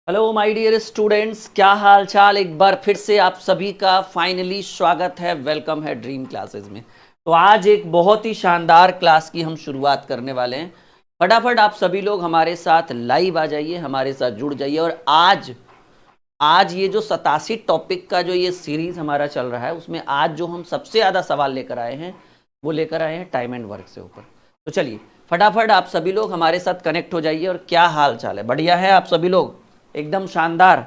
Hello my dear students, क्या हाल चाल। एक बार फिर से आप सभी का फाइनली स्वागत है, वेलकम है ड्रीम क्लासेस में। तो आज एक बहुत ही शानदार क्लास की हम शुरुआत करने वाले हैं। फटाफट आप सभी लोग हमारे साथ लाइव आ जाइए, हमारे साथ जुड़ जाइए। और आज आज ये जो 87 टॉपिक का जो ये सीरीज हमारा चल रहा है, उसमें आज जो हम सबसे ज़्यादा सवाल लेकर आए हैं वो लेकर आए हैं टाइम एंड वर्क से ऊपर। तो चलिए फटाफट आप सभी लोग हमारे साथ कनेक्ट हो जाइए। और क्या हाल चाल है? बढ़िया है आप सभी लोग? एकदम शानदार।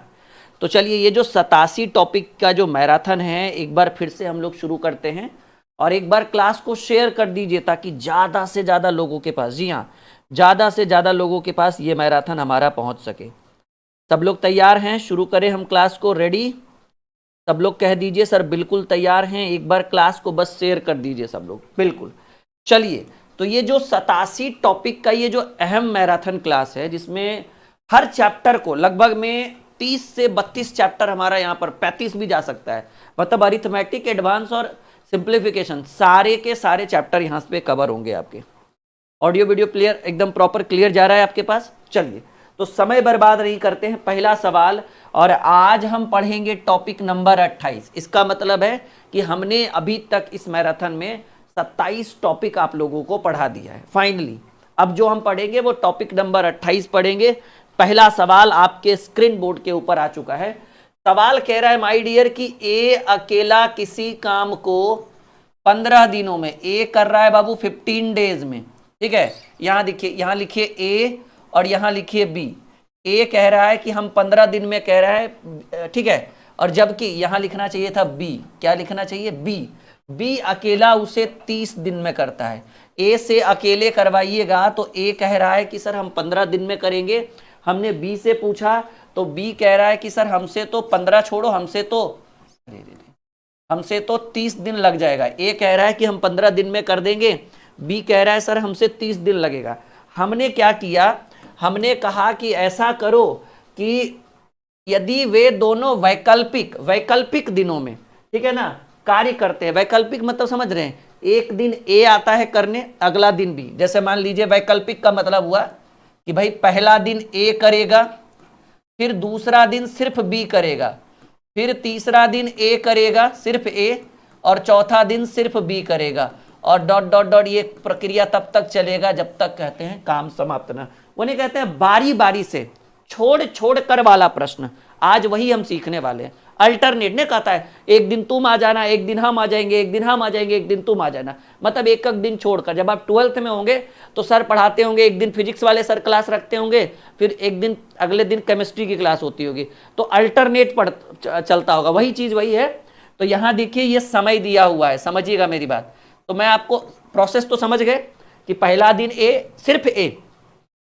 तो चलिए ये जो 87 टॉपिक का जो मैराथन है, एक बार फिर से हम लोग शुरू करते हैं। और एक बार क्लास को शेयर कर दीजिए ताकि ज़्यादा से ज़्यादा लोगों के पास, जी हाँ, ज़्यादा से ज़्यादा लोगों के पास ये मैराथन हमारा पहुंच सके। सब लोग तैयार हैं? शुरू करें हम क्लास को। रेडी? सब लोग कह दीजिए सर बिल्कुल तैयार हैं। एक बार क्लास को बस शेयर कर दीजिए सब लोग। बिल्कुल। चलिए, तो ये जो 87 टॉपिक का ये जो अहम मैराथन क्लास है, जिसमें हर चैप्टर को लगभग में 30 से 32 चैप्टर, हमारा यहाँ पर 35 भी जा सकता है, मतलब अरिथमेटिक, एडवांस और सिंप्लीफिकेशन, सारे के सारे चैप्टर यहाँ पे कवर होंगे आपके। ऑडियो वीडियो क्लियर, एकदम प्रॉपर क्लियर जा रहा है आपके पास? चलिए, तो समय बर्बाद नहीं करते हैं, पहला सवाल। और आज हम पढ़ेंगे टॉपिक नंबर 28। इसका मतलब है कि हमने अभी तक इस मैराथन में 27 टॉपिक आप लोगों को पढ़ा दिया है फाइनली। अब जो हम पढ़ेंगे वो टॉपिक नंबर 28 पढ़ेंगे। पहला सवाल आपके स्क्रीन बोर्ड के ऊपर आ चुका है। सवाल कह रहा है माय डियर कि ए अकेला किसी काम को 15 दिनों में, ए कर रहा है बाबू 15 डेज में, ठीक है। यहां देखिए, यहां लिखिए ए और यहां लिखिए बी। ए कह रहा है कि हम 15 दिन में कह रहा है, ठीक है। और जबकि यहां लिखना चाहिए था बी। क्या लिखना चाहिए? बी। बी अकेला उसे 30 दिन में करता है। ए से अकेले करवाइएगा तो ए कह रहा है कि सर हम 15 दिन में करेंगे। हमने बी से पूछा तो बी कह रहा है कि सर हमसे तो 15 छोड़ो, हमसे तो 30 दिन लग जाएगा। ए कह रहा है कि हम 15 दिन में कर देंगे, बी कह रहा है सर हमसे 30 दिन लगेगा। हमने क्या किया? हमने कहा कि ऐसा करो कि यदि वे दोनों वैकल्पिक दिनों में, ठीक है ना, कार्य करते हैं। वैकल्पिक मतलब समझ रहे हैं? एक दिन ए आता है करने, अगला दिन बी। जैसे मान लीजिए वैकल्पिक का मतलब हुआ कि भाई पहला दिन ए करेगा, फिर दूसरा दिन सिर्फ बी करेगा, फिर तीसरा दिन ए करेगा सिर्फ ए, और चौथा दिन सिर्फ बी करेगा, और डॉट डॉट डॉट। ये प्रक्रिया तब तक चलेगा जब तक कहते हैं काम समाप्त ना। उन्हें कहते हैं बारी बारी से, छोड़ छोड़ कर वाला प्रश्न। आज वही हम सीखने वाले हैं। अल्टरनेट ने कहता है एक दिन तुम आ जाना, एक दिन हम आ जाएंगे, एक दिन हम आ जाएंगे, एक दिन तुम आ जाना। मतलब एक एक दिन छोड़कर। जब आप 12th में होंगे तो सर पढ़ाते होंगे, एक दिन फिजिक्स वाले सर क्लास रखते होंगे, फिर एक दिन अगले दिन केमिस्ट्री की क्लास होती होगी, तो अल्टरनेट चलता होगा। वही चीज वही है। तो यहां देखिए ये समय दिया हुआ है, समझिएगा मेरी बात। तो मैं आपको प्रोसेस तो समझ गए कि पहला दिन ए, सिर्फ ए,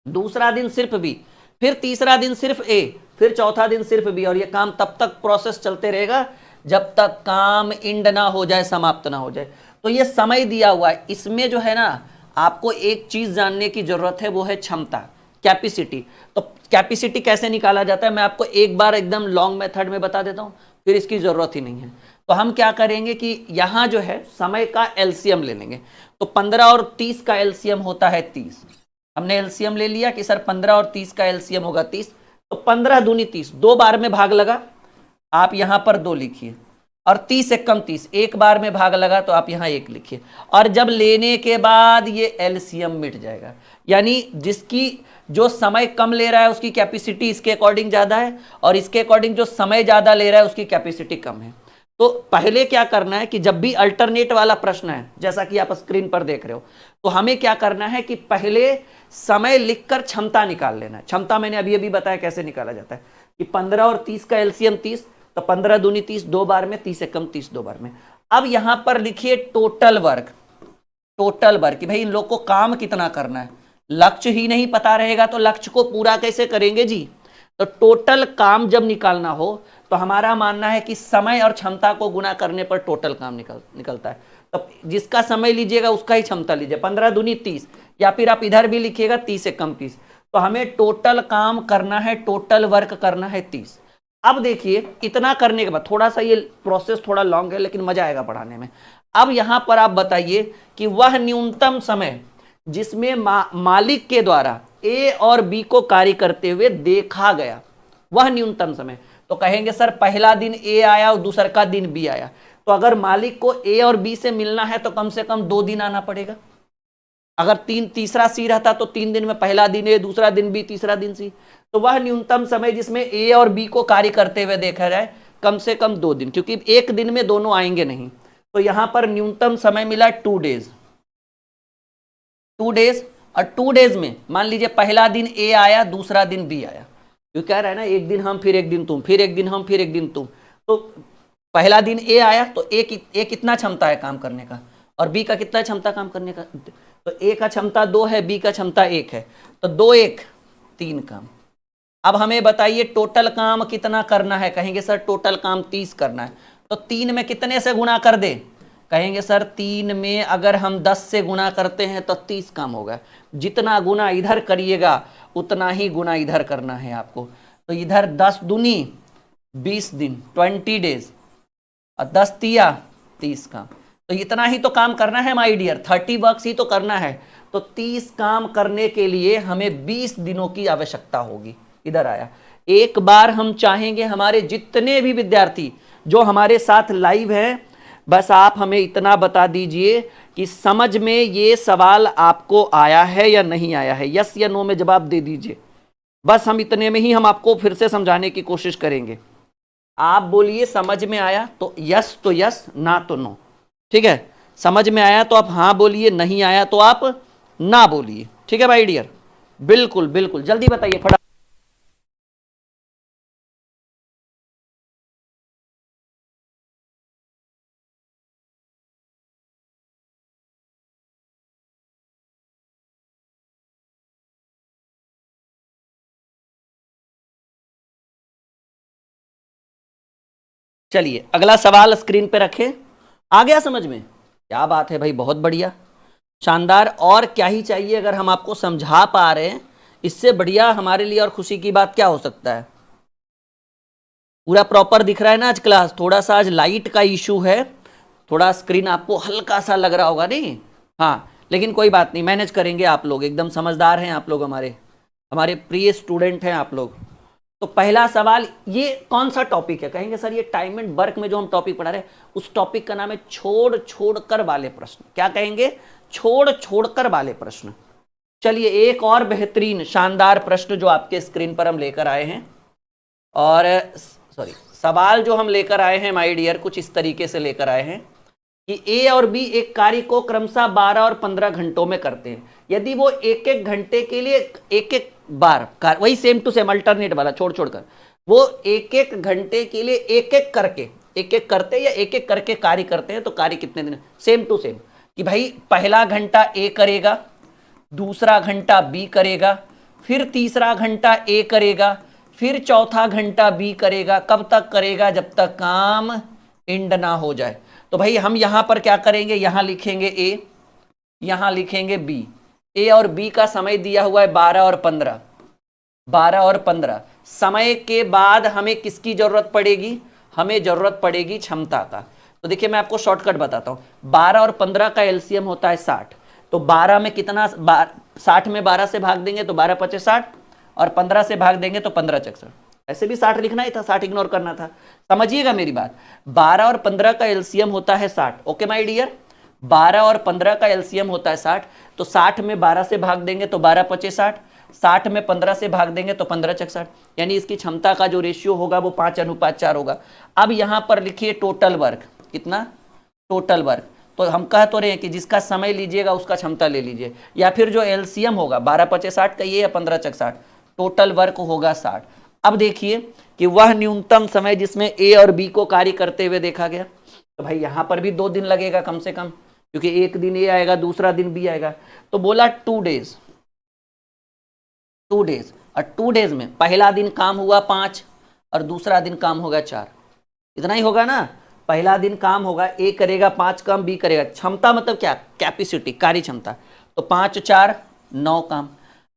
दूसरा दिन सिर्फ बी, फिर तीसरा दिन सिर्फ ए, फिर चौथा दिन सिर्फ बी। और ये काम तब तक प्रोसेस चलते रहेगा जब तक काम इंड ना हो जाए, समाप्त ना हो जाए। तो ये समय दिया हुआ है। इसमें जो है ना, आपको एक चीज जानने की जरूरत है, वो है क्षमता, कैपेसिटी। तो कैपेसिटी कैसे निकाला जाता है मैं आपको एक बार एकदम लॉन्ग मेथड में बता देता हूं, फिर इसकी जरूरत ही नहीं है। तो हम क्या करेंगे कि यहां जो है समय का एलसीएम ले लेंगे। तो 15 और 30 का एलसीएम होता है 30। हमने एलसीएम ले लिया कि सर 15 और 30 का एलसीएम होगा 30। तो 15 दूनी 30, 2 बार में भाग लगा, आप यहां पर 2 लिखिए। और 30 एक कम 30, एक बार में भाग लगा तो आप यहां 1 लिखिए। और जब लेने के बाद ये एलसीएम मिट जाएगा, यानी जिसकी जो समय कम ले रहा है उसकी कैपेसिटी इसके अकॉर्डिंग ज्यादा है, और इसके अकॉर्डिंग जो समय ज्यादा ले रहा है उसकी कैपेसिटी कम है। तो पहले क्या करना है कि जब भी अल्टरनेट वाला प्रश्न है, जैसा कि आप स्क्रीन पर देख रहे हो, तो हमें क्या करना है कि पहले समय लिखकर क्षमता निकाल लेना है। क्षमता मैंने अभी अभी बताया कैसे निकाला जाता है कि 15 और 30 का एलसीएम 30, तो 15 दूनी 30, 2 बार में, 30 से कम 30, 2 बार में। अब यहां पर लिखिए टोटल वर्क। टोटल वर्क कि भाई इन लोग को काम कितना करना है। लक्ष्य ही नहीं पता रहेगा तो लक्ष्य को पूरा कैसे करेंगे जी। तो टोटल काम जब निकालना हो तो हमारा मानना है कि समय और क्षमता को गुना करने पर टोटल काम निकलता है। तो जिसका समय लीजिएगा उसका ही क्षमता लीजिए। 15 दूनी 30, या फिर आप इधर भी लिखिएगा 30 से कम 30। तो हमें टोटल काम करना है, टोटल वर्क करना है 30। अब देखिए इतना करने के बाद, थोड़ा सा ये प्रोसेस थोड़ा लॉन्ग है लेकिन मजा आएगा पढ़ाने में। अब यहां पर आप बताइए कि वह न्यूनतम समय जिसमें मालिक के द्वारा ए और बी को कार्य करते हुए देखा गया, वह न्यूनतम समय। तो कहेंगे सर पहला दिन ए आया और दूसरा का दिन बी आया, तो अगर मालिक को ए और बी से मिलना है तो कम से कम 2 दिन आना पड़ेगा। अगर तीसरा सी रहता तो 3 दिन में पहला दिन ए, दूसरा दिन बी, तीसरा दिन सी। तो वह न्यूनतम समय जिसमें ए और बी को कार्य करते हुए देखा जाए कम से कम 2 दिन, क्योंकि एक दिन में दोनों आएंगे नहीं। तो यहां पर न्यूनतम समय मिला 2 डेज। 2 डेज, और 2 डेज में मान लीजिए पहला दिन ए आया, दूसरा दिन बी आया, क्यों कह रहा है ना एक दिन हम फिर एक दिन तुम, फिर एक दिन हम फिर एक दिन तुम। तो पहला दिन ए आया तो ए कितना क्षमता है काम करने का, और बी का कितना क्षमता काम करने का, तो ए का क्षमता 2 है, बी का क्षमता 1 है, तो 2 1 3 काम। अब हमें बताइए टोटल काम कितना करना है, कहेंगे सर टोटल काम 30 करना है, तो 3 में कितने से गुणा कर दे, कहेंगे सर 3 में अगर हम 10 से गुणा करते हैं तो 30 काम होगा। जितना गुना इधर करिएगा उतना ही गुना इधर करना है आपको। तो इधर 10 दूनी 20 दिन 20 डेज, और 10 तिया 30 काम। तो इतना ही तो काम करना है माय डियर, 30 वर्क्स ही तो करना है। तो 30 काम करने के लिए हमें 20 दिनों की आवश्यकता होगी। इधर आया, एक बार हम चाहेंगे हमारे जितने भी विद्यार्थी जो हमारे साथ लाइव हैं, बस आप हमें इतना बता दीजिए कि समझ में ये सवाल आपको आया है या नहीं आया है, यस या नो में जवाब दे दीजिए। बस हम इतने में ही हम आपको फिर से समझाने की कोशिश करेंगे। आप बोलिए समझ में आया तो यस, तो यस, ना तो नो। ठीक है, समझ में आया तो आप हाँ बोलिए, नहीं आया तो आप ना बोलिए। ठीक है भाई डियर, बिल्कुल बिल्कुल जल्दी बताइए फटाफट। चलिए अगला सवाल स्क्रीन पे रखें। आ गया समझ में? क्या बात है भाई, बहुत बढ़िया, शानदार। और क्या ही चाहिए, अगर हम आपको समझा पा रहे हैं इससे बढ़िया हमारे लिए और खुशी की बात क्या हो सकता है। पूरा प्रॉपर दिख रहा है ना आज क्लास? थोड़ा सा आज लाइट का इशू है, थोड़ा स्क्रीन आपको हल्का सा लग रहा होगा नहीं? हाँ, लेकिन कोई बात नहीं, मैनेज करेंगे। आप लोग एकदम समझदार हैं, आप लोग हमारे हमारे प्रिय स्टूडेंट हैं आप लोग। तो पहला सवाल, ये कौन सा टॉपिक है, कहेंगे सर ये टाइम एंड वर्क में जो हम टॉपिक पढ़ा रहे हैं उस टॉपिक का नाम है छोड़ छोड़कर वाले प्रश्न। क्या कहेंगे? छोड़ छोड़कर वाले प्रश्न। चलिए एक और बेहतरीन शानदार प्रश्न जो आपके स्क्रीन पर हम लेकर आए हैं, और सॉरी सवाल जो हम लेकर आए हैं माय डियर कुछ इस तरीके से लेकर आए हैं कि ए और बी एक कार्य को क्रमशः 12 और 15 घंटों में करते हैं। यदि वो एक एक घंटे के लिए एक एक बार, वही सेम टू सेम अल्टरनेट वाला छोड़ छोड़कर, वो एक एक घंटे के लिए एक एक करके, एक एक करते या एक एक करके कार्य करते हैं, तो कार्य कितने दिन? सेम टू सेम, कि भाई पहला घंटा ए करेगा, दूसरा घंटा बी करेगा, फिर तीसरा घंटा ए करेगा, फिर चौथा घंटा बी करेगा। कब तक करेगा? जब तक काम एंड ना हो जाए। तो भाई हम यहां पर क्या करेंगे, यहां लिखेंगे ए, यहां लिखेंगे बी। ए और बी का समय दिया हुआ है 12 और 15, 12 और 15। समय के बाद हमें किसकी जरूरत पड़ेगी? हमें जरूरत पड़ेगी क्षमता का। तो देखिए मैं आपको शॉर्टकट बताता हूं, 12 और 15 का एलसीएम होता है 60। तो 12 में कितना, 60 में 12 से भाग देंगे तो 12 पचे 60, और 15 से भाग देंगे तो 15 64। ऐसे भी 60 लिखना ही था, 60 इग्नोर करना था। समझिएगा मेरी बात, 12 और 15 का एलसीएम होता है 60। ओके माय डियर, 12 और 15 का एलसीएम होता है 60। तो 60 में 12 से भाग देंगे तो 12 पचे 60, 60 में 15 से भाग देंगे तो 15 चक 60। यानी इसकी क्षमता का जो रेशियो होगा वो 5:4 होगा। अब यहां पर लिखिए टोटल वर्क, कितना? Total work. तो हम कह तो रहे हैं कि जिसका समय लीजिएगा उसका क्षमता ले लीजिए, या फिर जो एलसीएम होगा 12 पचे 60 का ये, या 15 चक 60, टोटल वर्क होगा 60। अब देखिए कि वह न्यूनतम समय जिसमें ए और बी को कार्य करते हुए देखा गया, तो भाई यहां पर भी 2 दिन लगेगा कम से कम, क्योंकि एक दिन ए आएगा दूसरा दिन बी आएगा। तो बोला 2 डेज, 2 डेज। और 2 डेज में पहला दिन काम हुआ 5 और दूसरा दिन काम होगा 4। इतना ही होगा ना? पहला दिन काम होगा, ए करेगा 5 काम, बी करेगा। क्षमता मतलब क्या? कैपेसिटी, कार्य क्षमता। तो 5 4 9 काम।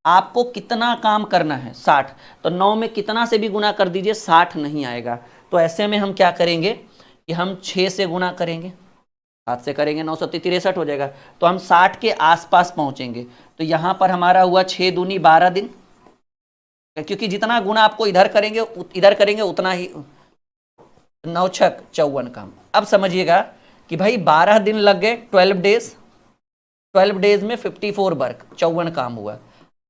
आपको कितना काम करना है? 60। तो 9 में कितना से भी गुना कर दीजिए, 60 नहीं आएगा। तो ऐसे में हम क्या करेंगे कि हम 6 से गुना करेंगे, 7 से करेंगे 9 7 63 हो जाएगा। तो हम 60 के आसपास पहुंचेंगे। तो यहां पर हमारा हुआ 6 दूनी 12 दिन, क्योंकि जितना गुना आपको इधर करेंगे उतना ही 9 छक 54 काम। अब समझिएगा कि भाई 12 दिन लग गए, 12 डेज में 54 वर्क, 54 काम हुआ।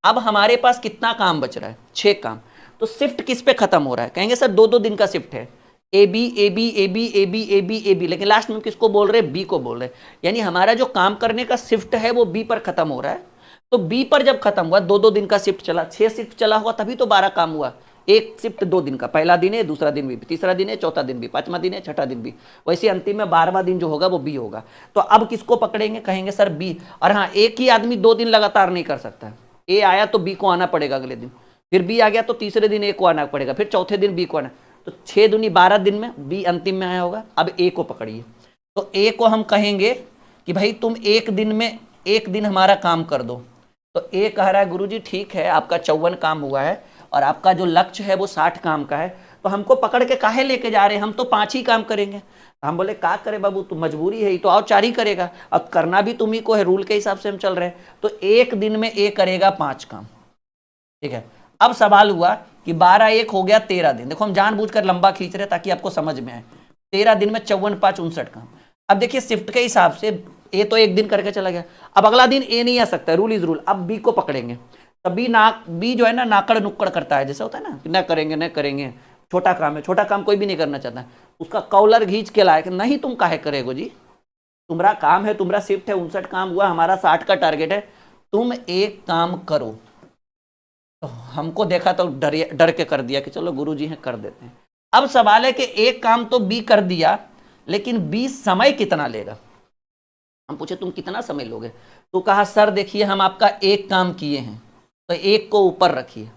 अब हमारे पास कितना काम बच रहा है? 6 काम। तो शिफ्ट किस पे खत्म हो रहा है? कहेंगे सर 2-2 दिन का शिफ्ट है, A B A B A B A B A B A B, लेकिन लास्ट में किसको बोल रहे हैं? बी को बोल रहे हैं। यानी हमारा जो काम करने का शिफ्ट है वो बी पर खत्म हो रहा है। तो बी पर जब खत्म हुआ, 2-2 दिन का शिफ्ट चला, 6 शिफ्ट चला हुआ, तभी तो 12 काम हुआ। एक शिफ्ट 2 दिन का, पहला दिन है, दूसरा दिन भी, तीसरा दिन है, चौथा दिन भी, पांचवा दिन है, छठा दिन भी, वैसे अंतिम में 12वां दिन जो होगा वो बी होगा। तो अब किसको पकड़ेंगे? कहेंगे सर बी। और हाँ, एक ही आदमी 2 दिन लगातार नहीं कर सकता है। ए आया तो बी को आना पड़ेगा अगले दिन, फिर बी आ गया तो तीसरे दिन ए को आना पड़ेगा, फिर चौथे दिन बी को आना। तो 6 दूनी 12 दिन में बी अंतिम में आया होगा। अब ए को पकड़िए। तो ए को हम कहेंगे कि भाई तुम एक दिन में 1 दिन हमारा काम कर दो। तो ए कह रहा है गुरुजी ठीक है, आपका 54 काम हुआ है और आपका जो लक्ष्य है वो 60 काम का है, तो हमको पकड़ के काहे लेके जा रहे हैं? हम तो 5 ही काम करेंगे। हम बोले का करे बाबू, तुम मजबूरी है, तो और 4 ही करेगा, अब करना भी तुम्ही को है, रूल के हिसाब से हम चल रहे हैं। तो एक दिन में ए करेगा 5 काम, ठीक है। अब सवाल हुआ कि 12 1 हो गया 13 दिन। देखो हम जानबूझकर लंबा खींच रहे ताकि आपको समझ में आए। 13 दिन में 54 5 59 काम। अब देखिए शिफ्ट के हिसाब से ए तो 1 दिन करके चला गया, अब अगला दिन ए नहीं आ सकता, रूल इज रूल। अब बी को पकड़ेंगे, तब बी जो है ना नाकड़ नुक्कड़ करता है, जैसा होता है ना कि न करेंगे, छोटा काम है, छोटा काम कोई भी नहीं करना चाहता, उसका कॉलर घींच के लाए कि नहीं तुम काहे करेगो जी, तुम्हारा काम है, तुम्हारा शिफ्ट है, 59 काम हुआ, हमारा 60 का टारगेट है, तुम एक काम करो। तो हमको देखा तो डर के कर दिया कि चलो गुरुजी हैं कर देते हैं। अब सवाल है कि एक काम तो बी कर दिया, लेकिन बी समय कितना लेगा? हम पूछे तुम कितना समय लोगे? तो कहा सर देखिए हम आपका एक काम किए हैं, तो एक को ऊपर रखिए,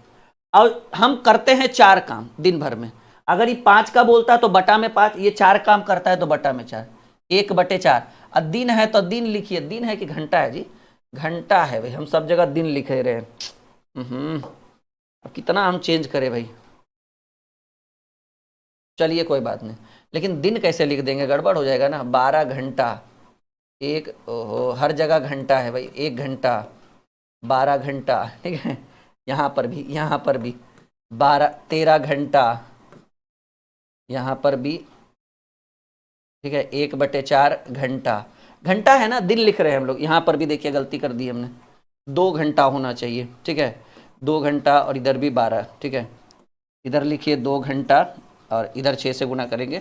और हम करते हैं 4 काम दिन भर में। अगर ये 5 का बोलता है तो बटा में 5, ये 4 काम करता है तो बटा में 4, 1/4। अब दिन है तो दिन लिखिए, दिन है कि घंटा है जी? घंटा है भाई, हम सब जगह दिन लिखे रहे। अब कितना हम चेंज करें भाई? चलिए कोई बात नहीं, लेकिन दिन कैसे लिख देंगे? गड़बड़ हो जाएगा ना। 12 घंटा, एक, ओहो हर जगह घंटा है भाई, 1 घंटा, 12 घंटा, ठीक है। यहाँ पर भी 13 घंटा, यहाँ पर भी, ठीक है, 1/4 घंटा। घंटा है ना, दिन लिख रहे हैं हम लोग। यहाँ पर भी देखिए गलती कर दी हमने, 2 घंटा होना चाहिए, ठीक है, 2 घंटा, और इधर भी 12, ठीक है। इधर लिखिए 2 घंटा, और इधर 6 से गुना करेंगे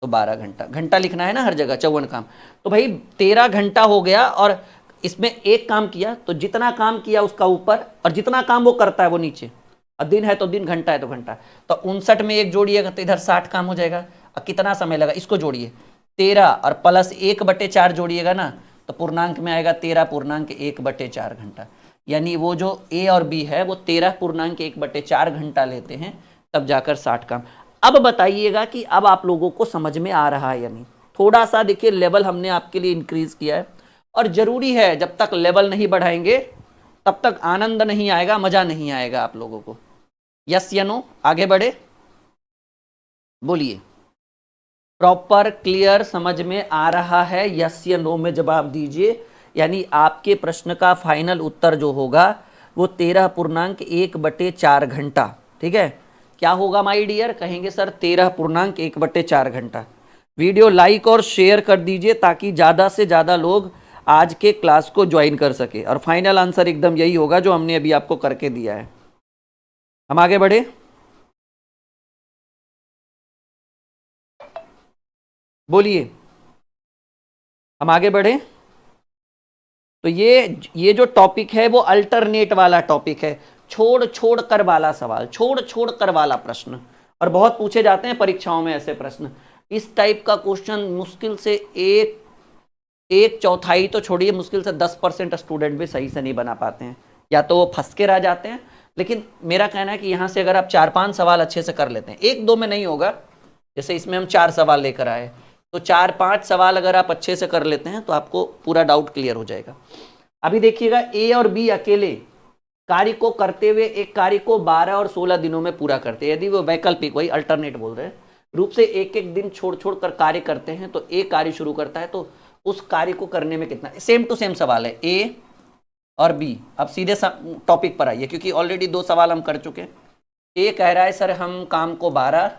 तो 12 घंटा। घंटा लिखना है ना हर जगह, 54 काम। तो भाई 13 घंटा हो गया, और इसमें एक काम किया तो जितना काम किया उसका ऊपर, और जितना काम वो करता है वो नीचे। और दिन है तो दिन, घंटा है तो घंटा। तो 59 में 1 जोड़िएगा तो इधर 60 काम हो जाएगा। और कितना समय लगा? इसको जोड़िए, 13 और प्लस 1/4 जोड़िएगा ना, तो पूर्णांक में आएगा 13.1/4 घंटा। यानी वो जो ए और बी है वो 13.1/4 घंटा लेते हैं, तब जाकर 60 काम। अब बताइएगा कि अब आप लोगों को समझ में आ रहा है या नहीं? थोड़ा सा देखिए लेवल हमने आपके लिए इंक्रीज किया है, और जरूरी है, जब तक लेवल नहीं बढ़ाएंगे तब तक आनंद नहीं आएगा, मजा नहीं आएगा आप लोगों को। यस या नो? आगे बढ़े, बोलिए। प्रॉपर क्लियर समझ में आ रहा है? यस या नो में जवाब दीजिए। यानी आपके प्रश्न का फाइनल उत्तर जो होगा वो 13.1/4 घंटा, ठीक है। क्या होगा माय डियर? कहेंगे सर 13.1/4 घंटा। वीडियो लाइक और शेयर कर दीजिए ताकि ज़्यादा से ज़्यादा लोग आज के क्लास को ज्वाइन कर सके, और फाइनल आंसर एकदम यही होगा जो हमने अभी आपको करके दिया है। हम आगे बढ़े, बोलिए, हम आगे बढ़े। तो ये जो टॉपिक है वो अल्टरनेट वाला टॉपिक है, छोड़ कर वाला सवाल, छोड़ कर वाला प्रश्न, और बहुत पूछे जाते हैं परीक्षाओं में ऐसे प्रश्न। इस टाइप का क्वेश्चन मुश्किल से एक चौथाई तो छोड़िए, मुश्किल से 10% स्टूडेंट भी सही से नहीं बना पाते हैं, या तो वो फंस के रह जाते हैं। लेकिन मेरा कहना है कि यहाँ से अगर आप 4-5 सवाल अच्छे से कर लेते हैं, 1-2 में नहीं होगा, जैसे इसमें हम 4 सवाल लेकर आए, तो 4-5 सवाल अगर आप अच्छे से कर लेते हैं तो आपको पूरा डाउट क्लियर हो जाएगा। अभी देखिएगा, ए और बी अकेले कार्य को करते हुए एक कार्य को 12 और 16 दिनों में पूरा करते हैं। यदि वो वैकल्पिक, वही अल्टरनेट बोल रहे हैं, रूप से एक दिन छोड़ कर कार्य करते हैं, तो एक कार्य शुरू करता है तो उस कार्य को करने में कितना, सेम टू सेम सवाल है ए और बी। अब सीधे टॉपिक पर आइए, क्योंकि ऑलरेडी 2 सवाल हम कर चुके हैं, ए कह रहा है सर हम काम को 12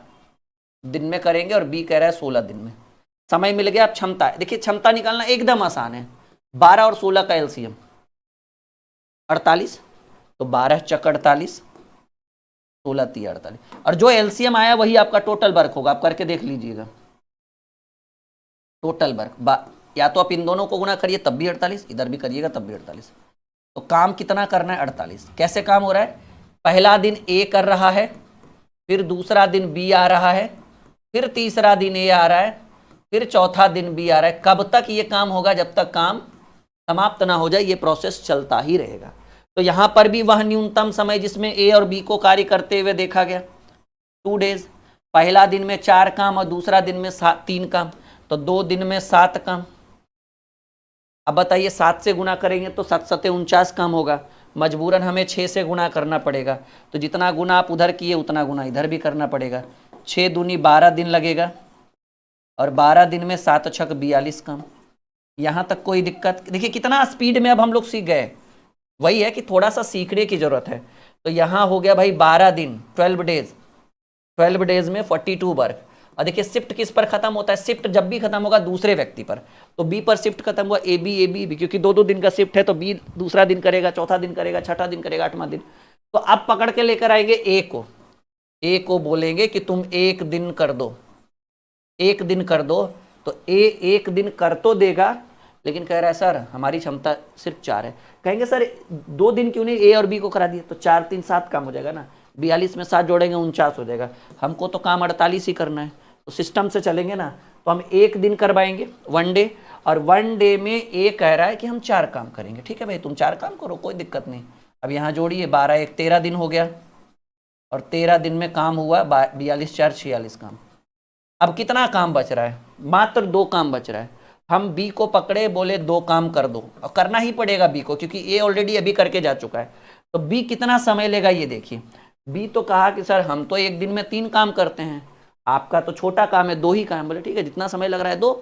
दिन में करेंगे और बी कह रहा है 16 दिन में। समय मिल गया। अब क्षमता है, देखिए क्षमता निकालना एकदम आसान है। 12 और 16 का एलसीएम 48, तो 12 चक 48, 16 3 48, और जो एलसीएम आया वही आपका टोटल वर्क होगा। आप करके देख लीजिएगा टोटल वर्क। या तो आप इन दोनों को गुणा करिए तब भी 48, इधर भी करिएगा तब भी 48। तो काम कितना करना है? 48। कैसे काम हो रहा है? पहला दिन ए कर रहा है, फिर दूसरा दिन बी आ रहा है, फिर तीसरा दिन ए आ रहा है, फिर चौथा दिन बी आ रहा है। कब तक ये काम होगा? जब तक काम समाप्त ना हो जाए, ये प्रोसेस चलता ही रहेगा। तो यहां पर भी वह न्यूनतम समय जिसमें ए और बी को कार्य करते हुए देखा गया 2 डेज। पहला दिन में 4 काम और दूसरा दिन में 3 काम, तो 2 दिन में 7 काम। अब बताइए 7 से गुना करेंगे तो 7 7 49 काम होगा। मजबूरन हमें 6 से गुना करना पड़ेगा, तो जितना गुना आप उधर किए उतना गुना इधर भी करना पड़ेगा। 6 दूनी 12 दिन लगेगा, और 12 दिन में 7 छक 42 काम। यहां तक कोई दिक्कत? देखिए कितना स्पीड में अब हम लोग सीख गए। वही है कि थोड़ा सा सीखने की जरूरत है। तो यहां हो गया भाई 12 दिन, 12 डेज, 12 डेज में 42 वर्क। और देखिए शिफ्ट किस पर खत्म होता है? शिफ्ट जब भी खत्म होगा दूसरे व्यक्ति पर। तो बी पर शिफ्ट खत्म हुआ, ए बी, क्योंकि 2 दिन का शिफ्ट है, तो बी दूसरा दिन करेगा, चौथा दिन करेगा, छठा दिन करेगा, 8वां दिन। तो अब पकड़ के लेकर आएंगे ए को बोलेंगे कि तुम 1 दिन कर दो, 1 दिन कर दो। तो ए 1 दिन कर तो देगा, लेकिन कह रहा है सर हमारी क्षमता सिर्फ 4 है। कहेंगे सर 2 दिन क्यों नहीं ए और बी को करा दिए? तो 4 3 7 काम हो जाएगा ना। 42 में 7 जोड़ेंगे 49 हो जाएगा। हमको तो काम 48 ही करना है, तो सिस्टम से चलेंगे ना। तो हम 1 दिन करवाएंगे 1 डे, और 1 डे में ए कह रहा है कि हम 4 काम करेंगे। ठीक है भाई, तुम 4 काम करो, कोई दिक्कत नहीं। अब यहाँ जोड़िए 12 1 13 दिन हो गया, और 13 दिन में काम हुआ 42 4 46 काम। अब कितना काम बच रहा है? मात्र 2 काम बच रहा है। हम बी को पकड़े, बोले 2 काम कर दो, और करना ही पड़ेगा बी को, क्योंकि ए ऑलरेडी अभी करके जा चुका है। तो बी कितना समय लेगा ये देखिए। बी तो कहा कि सर हम तो 1 दिन में 3 काम करते हैं, आपका तो छोटा काम है 2 ही काम। बोले ठीक है, जितना समय लग रहा है 2।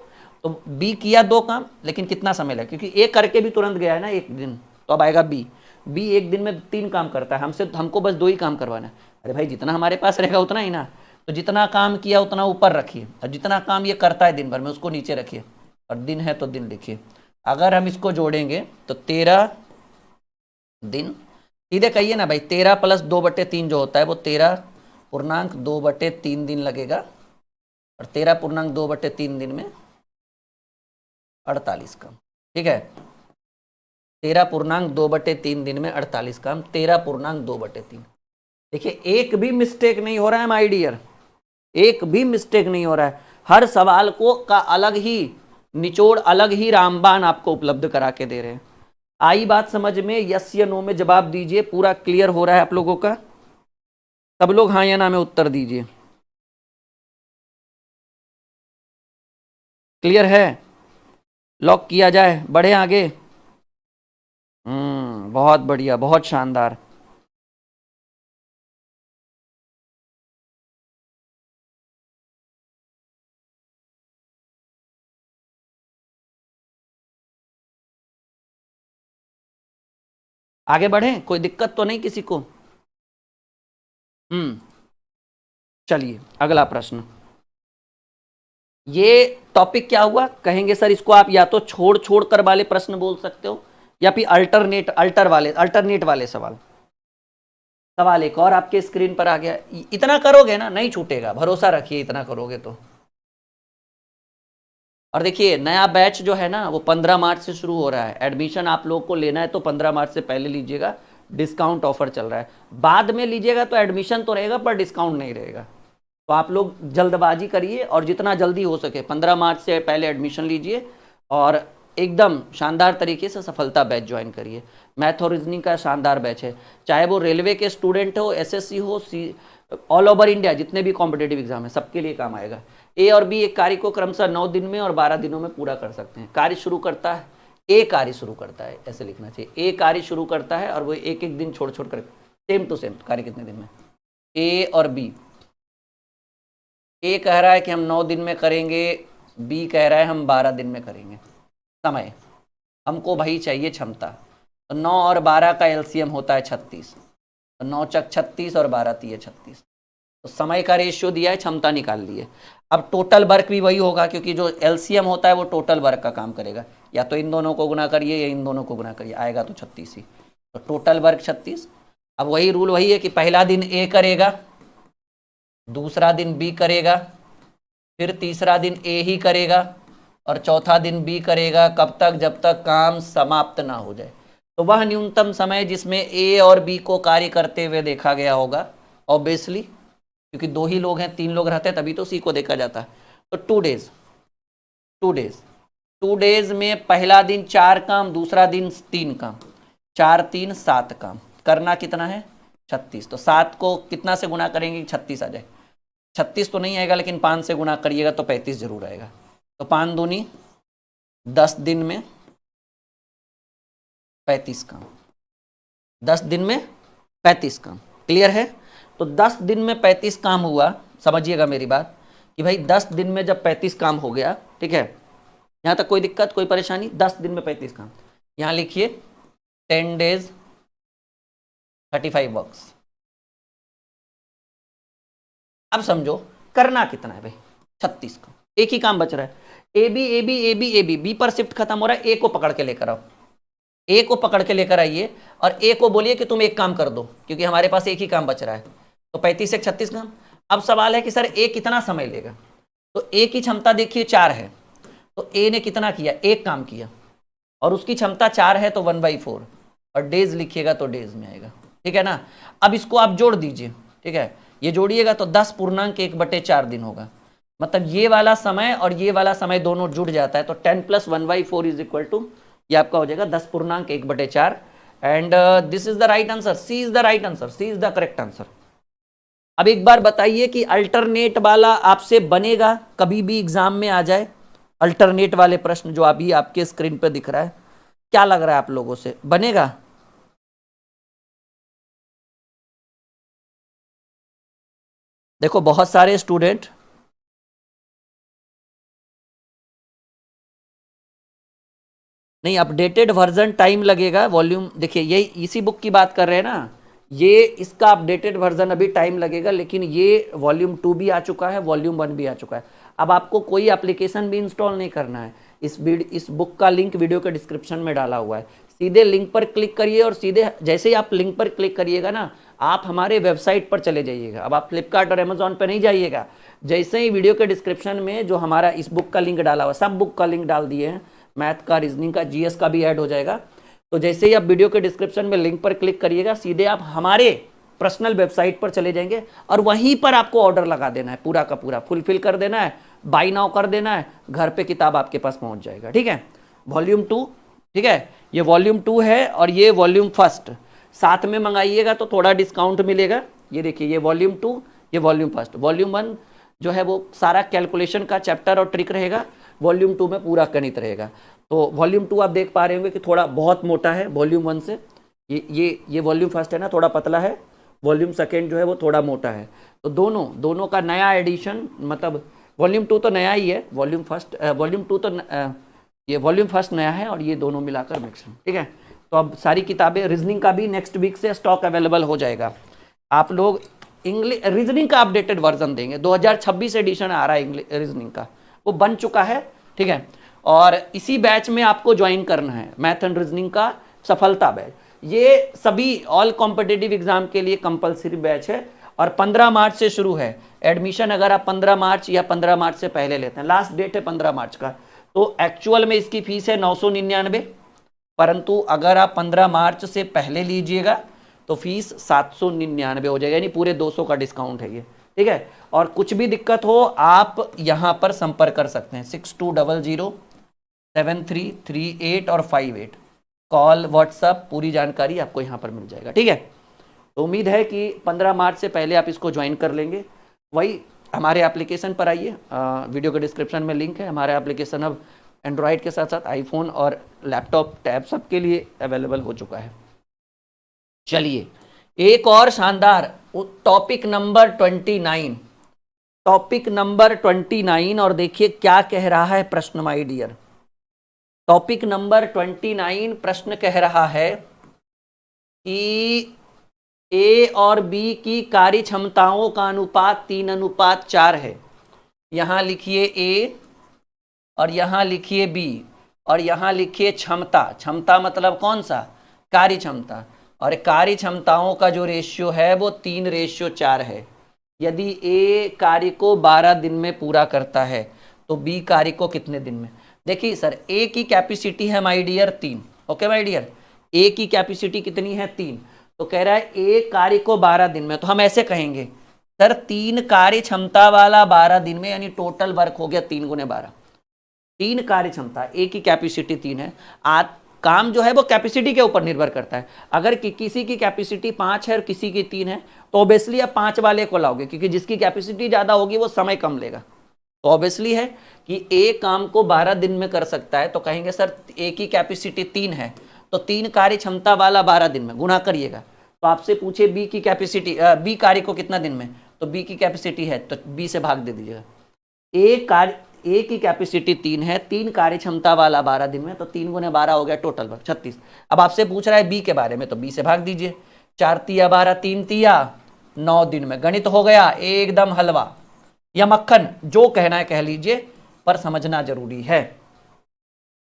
तो बी किया 2 काम, लेकिन कितना समय लगा? क्योंकि ए करके भी तुरंत गया है ना 1 दिन। तो अब आएगा बी 1 दिन में 3 काम करता है, हमको बस 2 ही काम करवाना है। अरे भाई जितना हमारे पास रहेगा उतना ही ना। तो जितना काम किया उतना ऊपर रखिए, और जितना काम ये करता है दिन भर में उसको नीचे रखिए, और दिन है तो दिन लिखिए। अगर हम इसको जोड़ेंगे तो 13 दिन, सीधे कहिए ना भाई 13 + 2/3 जो होता है वो 13.2/3 दिन लगेगा, और 13.2/3 दिन में 48 काम। ठीक है, 13.2/3 दिन में 48 काम, 13.2/3। देखिए एक भी मिस्टेक नहीं हो रहा है माय डियर, एक भी मिस्टेक नहीं हो रहा है। हर सवाल को का अलग ही निचोड़, अलग ही रामबाण आपको उपलब्ध करा के दे रहे हैं। आई बात समझ में? यस या नो में जवाब दीजिए। पूरा क्लियर हो रहा है आप लोगों का? सब लोग हाँ या ना में उत्तर दीजिए। क्लियर है? लॉक किया जाए, बढ़े आगे? बहुत बढ़िया, बहुत शानदार। आगे बढ़े, कोई दिक्कत तो नहीं किसी को? चलिए अगला प्रश्न। ये टॉपिक क्या हुआ? कहेंगे सर इसको आप या तो छोड़ छोड़ कर वाले प्रश्न बोल सकते हो, या फिर अल्टरनेट वाले सवाल। सवाल एक और आपके स्क्रीन पर आ गया। इतना करोगे ना नहीं छूटेगा, भरोसा रखिए, इतना करोगे तो। और देखिए नया बैच जो है ना वो 15 मार्च से शुरू हो रहा है। एडमिशन आप लोग को लेना है तो 15 मार्च से पहले लीजिएगा, डिस्काउंट ऑफर चल रहा है। बाद में लीजिएगा तो एडमिशन तो रहेगा पर डिस्काउंट नहीं रहेगा। तो आप लोग जल्दबाजी करिए और जितना जल्दी हो सके 15 मार्च से पहले एडमिशन लीजिए, और एकदम शानदार तरीके से सफलता बैच ज्वाइन करिए। मैथ और रीजनिंग का शानदार बैच है, चाहे वो रेलवे के स्टूडेंट हो, एसएससी हो, ऑल ओवर इंडिया जितने भी कॉम्पिटेटिव एग्जाम है सबके लिए काम आएगा। ए और बी एक कार्य को क्रमशः 9 दिन में और 12 दिनों में पूरा कर सकते हैं। कार्य शुरू करता है, ए कार्य शुरू करता है, ऐसे लिखना चाहिए। ए कार्य शुरू करता है और वो एक एक दिन छोड़ छोड़ कर, सेम टू सेम कार्य कितने दिन में। ए और बी, ए कह रहा है कि हम 9 दिन में करेंगे, बी कह रहा है हम 12 दिन में करेंगे। समय हमको भाई चाहिए क्षमता, तो 9 और 12 का एलसीएम होता है 36। तो 9 चक 36 और 12 तिये 36। तो समय का रेशियो दिया है, क्षमता निकाल ली है। अब टोटल वर्क भी वही होगा, क्योंकि जो एलसीएम होता है वो टोटल वर्क का काम करेगा। या तो इन दोनों को गुना करिए या इन दोनों को गुना करिए, आएगा तो 36 ही। तो टोटल वर्क 36। अब वही रूल वही है कि पहला दिन ए करेगा, दूसरा दिन बी करेगा, फिर तीसरा दिन ए ही करेगा और चौथा दिन बी करेगा। कब तक? जब तक काम समाप्त ना हो जाए। तो वह न्यूनतम समय जिसमें ए और बी को कार्य करते हुए देखा गया होगा, ऑब्वियसली, क्योंकि 2 ही लोग हैं, 3 लोग रहते हैं तभी तो सी को देखा जाता है। तो 2 डेज, 2 डेज में पहला दिन 4 काम, दूसरा दिन 3 काम, 4 3 7 काम। करना कितना है? 36। तो 7 को कितना से गुना करेंगे? 36 आ जाए। 36 तो नहीं आएगा, लेकिन 5 से गुना करिएगा तो 35 जरूर आएगा। तो 5 दूनी 10 दिन में 35 काम, 10 दिन में 35 काम। क्लियर है? तो 10 दिन में 35 काम हुआ। समझिएगा मेरी बात कि भाई 10 दिन में जब 35 काम हो गया, ठीक है, यहां तक कोई दिक्कत, कोई परेशानी? 10 दिन में 35 काम। यहां लिखिए 10 days 35 वर्क्स। अब समझो करना कितना है भाई? 36 काम। एक ही काम बच रहा है, A B A B A B A B. B पर शिफ्ट खत्म हो रहा है, ए को पकड़ के लेकर आओ। ए को पकड़ के लेकर आइए और ए को बोलिए कि तुम एक काम कर दो, क्योंकि हमारे पास एक ही काम बच रहा है। तो 35 से 36 काम। अब सवाल है कि सर ए कितना समय लेगा? तो ए की क्षमता देखिए 4 है, तो ए ने कितना किया? एक काम किया, और उसकी क्षमता 4 है तो 1/4, और डेज लिखिएगा तो डेज में आएगा। ठीक है ना? अब इसको आप जोड़ दीजिए, ठीक है, ये जोड़िएगा तो 10.1/4 दिन होगा। मतलब ये वाला समय और ये वाला समय दोनों जुड़ जाता है, तो 10 + 1/4 इज इक्वल टू, ये आपका हो जाएगा 10.1/4। And this is the right answer. C is the right answer, C is the correct answer. अब एक बार बताइए कि अल्टरनेट वाला आपसे बनेगा? कभी भी एग्जाम में आ जाए अल्टरनेट वाले प्रश्न जो अभी आपके स्क्रीन पे दिख रहा है, क्या लग रहा है आप लोगों से, बनेगा? देखो बहुत सारे स्टूडेंट नहीं, अपडेटेड वर्जन टाइम लगेगा। वॉल्यूम देखिए, यही इसी बुक की बात कर रहे हैं ना, ये इसका अपडेटेड वर्जन अभी टाइम लगेगा, लेकिन ये वॉल्यूम 2 भी आ चुका है, वॉल्यूम 1 भी आ चुका है। अब आपको कोई एप्लीकेशन भी इंस्टॉल नहीं करना है। इस बुक का लिंक वीडियो के डिस्क्रिप्शन में डाला हुआ है, सीधे लिंक पर क्लिक करिए और सीधे जैसे ही आप लिंक पर क्लिक करिएगा ना, आप हमारे वेबसाइट पर चले जाइएगा। अब आप फ्लिपकार्ट और अमेजोन पर नहीं जाइएगा, जैसे ही वीडियो के डिस्क्रिप्शन में जो हमारा इस बुक का लिंक डाला हुआ, सब बुक का लिंक डाल दिए हैं, मैथ का, रीजनिंग का, जीएस का भी ऐड हो जाएगा। तो जैसे ही आप वीडियो के डिस्क्रिप्शन में लिंक पर क्लिक करिएगा, सीधे आप हमारे पर्सनल वेबसाइट पर चले जाएंगे और वहीं पर आपको ऑर्डर लगा देना है, पूरा का पूरा फुलफिल कर देना है, बाय नाउ कर देना है, घर पे किताब आपके पास पहुंच जाएगा। ठीक है? वॉल्यूम 2, ठीक है, ये वॉल्यूम 2 है और ये वॉल्यूम 1 साथ में मंगाइएगा तो थोड़ा डिस्काउंट मिलेगा। ये देखिए, ये वॉल्यूम 2, ये वॉल्यूम 1। वॉल्यूम 1 जो है वो सारा कैलकुलेशन का चैप्टर और ट्रिक रहेगा, वॉल्यूम 2 में पूरा गणित रहेगा। तो वॉल्यूम 2 आप देख पा रहे होंगे कि थोड़ा बहुत मोटा है वॉल्यूम 1 से। ये वॉल्यूम 1 है ना, थोड़ा पतला है, वॉल्यूम 2 जो है वो थोड़ा मोटा है। तो दोनों का नया एडिशन, मतलब वॉल्यूम 2 तो नया ही है, वॉल्यूम 2 तो ये वॉल्यूम 1 नया है और ये दोनों मिलाकर मिक्स है। ठीक है? तो अब सारी किताबें, रीजनिंग का भी नेक्स्ट वीक से स्टॉक अवेलेबल हो जाएगा। आप लोग इंग्लिश रीजनिंग का अपडेटेड वर्जन देंगे, 2026 एडिशन आ रहा है रीजनिंग का, वो बन चुका है। ठीक है? और इसी बैच में आपको ज्वाइन करना है, मैथ एंड रीजनिंग का सफलता बैच। ये सभी ऑल कॉम्पिटिटिव एग्जाम के लिए कंपलसरी बैच है और 15 मार्च से शुरू है एडमिशन। अगर आप 15 मार्च या 15 मार्च से पहले लेते हैं, लास्ट डेट है 15 मार्च का, तो एक्चुअल में इसकी फीस है 999, परंतु अगर आप 15 मार्च से पहले लीजिएगा तो फीस 799 हो जाएगा, यानी पूरे 200 का डिस्काउंट है ये। ठीक है? और कुछ भी दिक्कत हो आप यहाँ पर संपर्क कर सकते हैं, 62007338 और 58, कॉल, व्हाट्सअप, पूरी जानकारी आपको यहाँ पर मिल जाएगा। ठीक है? तो उम्मीद है कि 15 मार्च से पहले आप इसको ज्वाइन कर लेंगे। वही हमारे एप्लीकेशन पर आइए, वीडियो के डिस्क्रिप्शन में लिंक है। हमारा एप्लीकेशन अब एंड्रॉयड के साथ साथ आईफोन और लैपटॉप, टैब सबके लिए अवेलेबल हो चुका है। चलिए एक और शानदार टॉपिक नंबर 29, टॉपिक नंबर 29, और देखिए क्या कह रहा है प्रश्न माय डियर। टॉपिक नंबर 29 प्रश्न कह रहा है कि ए और बी की कार्य क्षमताओं का अनुपात 3:4 है। यहां लिखिए ए और यहां लिखिए बी और यहां लिखिए क्षमता। क्षमता मतलब कौन सा? कार्य क्षमता। और कार्य क्षमताओं का जो रेशियो है वो 3:4 है। यदि ए कार्य को 12 दिन में पूरा करता है तो बी कार्य को कितने दिन में? देखिए सर, ए की कैपेसिटी है my dear 3। Okay my dear, A की कैपेसिटी कितनी है? 3। तो कह रहा है ए कार्य को 12 दिन में, तो हम ऐसे कहेंगे सर 3 कार्य क्षमता वाला 12 दिन में, यानी टोटल वर्क हो गया 3 × 12। 3 कार्य क्षमता, ए की कैपेसिटी 3 है। काम जो है वो कैपेसिटी के ऊपर निर्भर करता है। अगर किसी की कैपेसिटी 5 है और किसी की 3 है तो ऑब्वियसली आप 5 वाले को लाओगे, क्योंकि जिसकी कैपेसिटी ज्यादा होगी वो समय कम लेगा। तो ऑब्वियसली है कि ए काम को 12 दिन में कर सकता है, तो कहेंगे सर ए की कैपेसिटी 3 है तो 3 कार्य क्षमता वाला 12 दिन में, गुणा करिएगा। तो आपसे पूछे बी की कैपेसिटी, बी कार्य को कितना दिन में, तो बी की कैपेसिटी है तो बी से भाग दे दीजिएगा। ए की कैपेसिटी 3 है, 3 कार्य क्षमता वाला 12 दिन में, तो 3 × 12 हो गया टोटल वर्क 36। अब आपसे पूछ रहा है बी के बारे में, तो बी से भाग दीजिए। 4 तिया 12, 3 तिया 9 दिन में। गणित हो गया एकदम हलवा या मक्खन, जो कहना है कह लीजिए, पर समझना जरूरी है।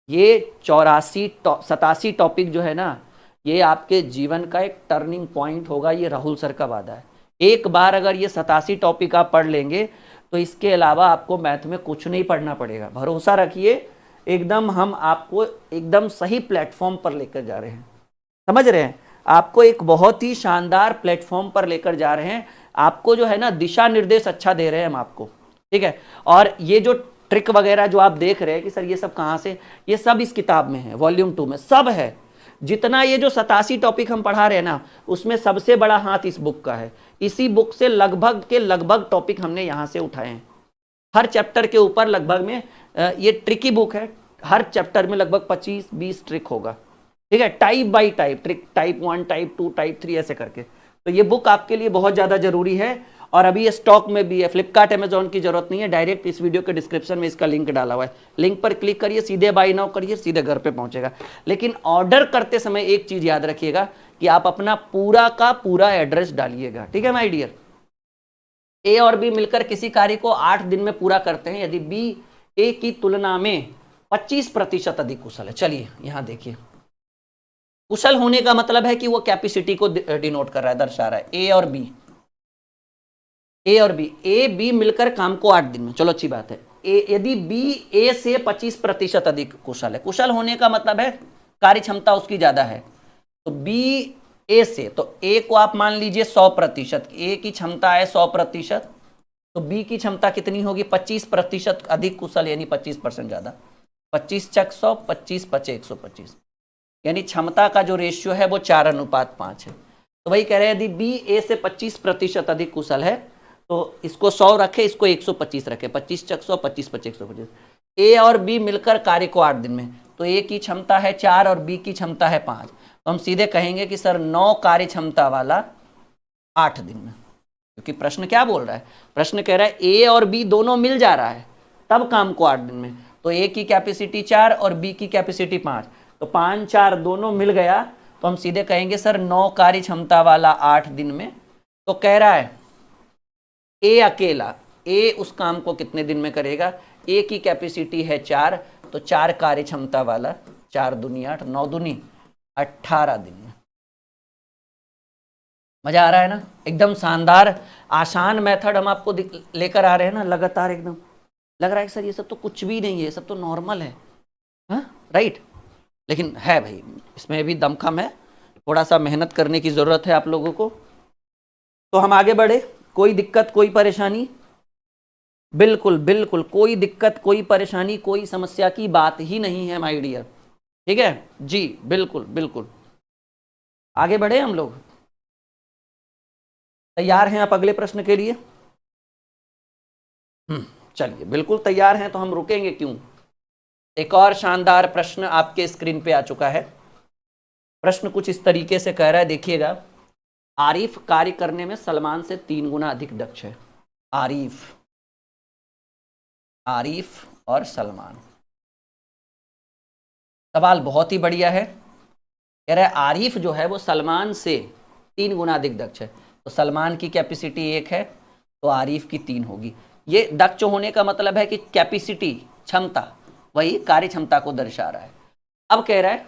ये 87 टॉपिक जो है ना, ये आपके जीवन का एक टर्निंग पॉइंट होगा, ये राहुल सर का वादा है। एक बार अगर ये 87 टॉपिक आप पढ़ लेंगे तो इसके अलावा आपको मैथ में कुछ नहीं पढ़ना पड़ेगा। भरोसा रखिए, एकदम हम आपको एकदम सही प्लेटफॉर्म पर लेकर जा रहे हैं। समझ रहे हैं? आपको एक बहुत ही शानदार प्लेटफॉर्म पर लेकर जा रहे हैं। आपको जो है ना दिशा निर्देश अच्छा दे रहे हैं हम आपको, ठीक है। और ये जो ट्रिक वगैरह जो आप देख रहे हैं कि सर ये सब कहाँ से, ये सब इस किताब में है, वॉल्यूम 2 में सब है। जितना ये जो 87 टॉपिक हम पढ़ा रहे हैं ना, उसमें सबसे बड़ा हाथ इस बुक का है। इसी बुक से लगभग के लगभग टॉपिक हमने यहाँ से उठाए हैं। हर चैप्टर के ऊपर लगभग में, ये ट्रिकी बुक है, हर चैप्टर में लगभग 25-20 ट्रिक होगा, ठीक है, type by type trick, type 1, type 2, type 3 ऐसे करके। तो ये बुक आपके लिए बहुत ज़्यादा जरूरी है। और अभी ये स्टॉक में भी है, फ्लिपकार्ट अमेजॉन की जरूरत नहीं है, डायरेक्ट इस वीडियो के डिस्क्रिप्शन में इसका लिंक डाला हुआ है। लिंक पर क्लिक करिए, सीधे बाय नाउ करिए, सीधे घर पे पहुंचेगा। लेकिन ऑर्डर करते समय एक चीज याद रखिएगा कि आप अपना पूरा का पूरा एड्रेस डालिएगा, ठीक है माय डियर। ए और बी मिलकर किसी कार्य को 8 दिन में पूरा करते हैं यदि बी ए की तुलना में 25% अधिक कुशल है। चलिए यहां देखिए, कुशल होने का मतलब है कि वो कैपेसिटी को डिनोट कर रहा है, दर्शा रहा है। ए और बी, ए बी मिलकर काम को 8 दिन में, चलो अच्छी बात है। यदि बी ए से 25% अधिक कुशल है, कुशल होने का मतलब है कार्य क्षमता उसकी ज्यादा है, तो बी ए से, तो ए को आप मान लीजिए 100%, ए की क्षमता है 100%, तो बी की क्षमता कितनी होगी? 25% अधिक कुशल, यानी 25% ज्यादा। 25 × 100, 25 × 5 125, यानी क्षमता का जो रेशियो है वो 4:5 है। तो वही कह रहे हैं यदि बी ए से 25% अधिक कुशल है तो इसको 100 रखे, इसको 125 रखे, 25 × 100, 25 × 5 125। ए और बी मिलकर कार्य को 8 दिन में, तो ए की क्षमता है 4 और बी की क्षमता है 5, तो हम सीधे कहेंगे कि सर 9 कार्य क्षमता वाला 8 दिन में। क्योंकि प्रश्न क्या बोल रहा है? प्रश्न कह रहा है ए और बी दोनों मिल जा रहा है तब काम को 8 दिन में, तो ए की कैपेसिटी 4 और बी की कैपेसिटी 5, तो 5 4 दोनों मिल गया, तो हम सीधे कहेंगे सर 9 कार्य क्षमता वाला 8 दिन में। तो कह रहा है ए अकेला, ए उस काम को कितने दिन में करेगा? ए की कैपेसिटी है 4, तो 4 कार्य क्षमता वाला, 4 दूनी 8, 9 दूनी 18 दिन में। मजा आ रहा है ना? एकदम शानदार आसान मेथड हम आपको लेकर आ रहे हैं ना, लगातार एकदम लग रहा है सर ये सब तो कुछ भी नहीं है, सब तो नॉर्मल है, हाँ राइट। लेकिन है भाई, इसमें भी दमखम है, थोड़ा सा मेहनत करने की जरूरत है आप लोगों को। तो हम आगे बढ़े, कोई दिक्कत कोई परेशानी? बिल्कुल बिल्कुल, कोई दिक्कत कोई परेशानी कोई समस्या की बात ही नहीं है माय डियर, ठीक है जी, बिल्कुल बिल्कुल। आगे बढ़े हम लोग, तैयार हैं आप अगले प्रश्न के लिए? चलिए बिल्कुल तैयार हैं, तो हम रुकेंगे क्यों। एक और शानदार प्रश्न आपके स्क्रीन पे आ चुका है। प्रश्न कुछ इस तरीके से कह रहा है, देखिएगा, आरिफ कार्य करने में सलमान से 3 गुना अधिक दक्ष है। आरिफ और सलमान। सवाल बहुत ही बढ़िया है, कह रहा है आरिफ जो है वो सलमान से 3 गुना अधिक दक्ष है। तो सलमान की कैपेसिटी 1 है तो आरिफ की 3 होगी। ये दक्ष होने का मतलब है कि कैपेसिटी, क्षमता, वही कार्य क्षमता को दर्शा रहा है। अब कह रहा है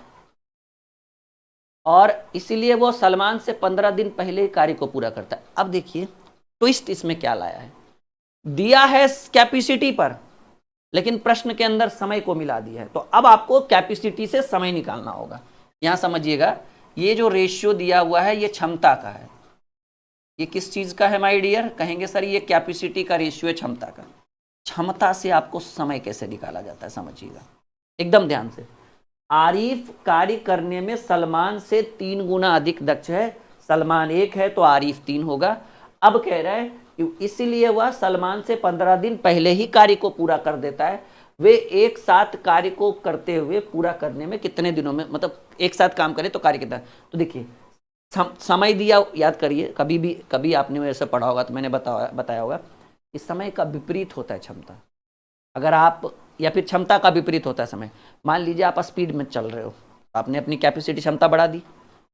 और इसीलिए वो सलमान से 15 दिन पहले कार्य को पूरा करता है। अब देखिए ट्विस्ट इसमें क्या लाया है, दिया है कैपेसिटी पर लेकिन प्रश्न के अंदर समय को मिला दिया है। तो अब आपको कैपेसिटी से समय निकालना होगा। यहां समझिएगा, ये जो रेशियो दिया हुआ है ये क्षमता का है। ये किस चीज का है माय डियर? कहेंगे सर ये कैपेसिटी का रेशियो है क्षमता का। क्षमता से आपको समय कैसे निकाला जाता है समझिएगा एकदम ध्यान से। आरिफ कार्य करने में सलमान से 3 गुना अधिक दक्ष है। सलमान 1 है तो आरिफ 3 होगा। अब कह रहा है इसलिए वह सलमान से 15 दिन पहले ही कार्य को पूरा कर देता है। वे एक साथ कार्य को करते हुए पूरा करने में कितने दिनों में, मतलब एक साथ काम करे तो कार्य कितना। तो देखिए समय दिया, याद करिए कभी आपने ऐसे पढ़ा होगा तो मैंने बताया होगा कि समय का विपरीत होता है क्षमता। अगर आप, या फिर क्षमता का विपरीत होता है समय। मान लीजिए आप स्पीड में चल रहे हो, आपने अपनी कैपेसिटी क्षमता बढ़ा दी,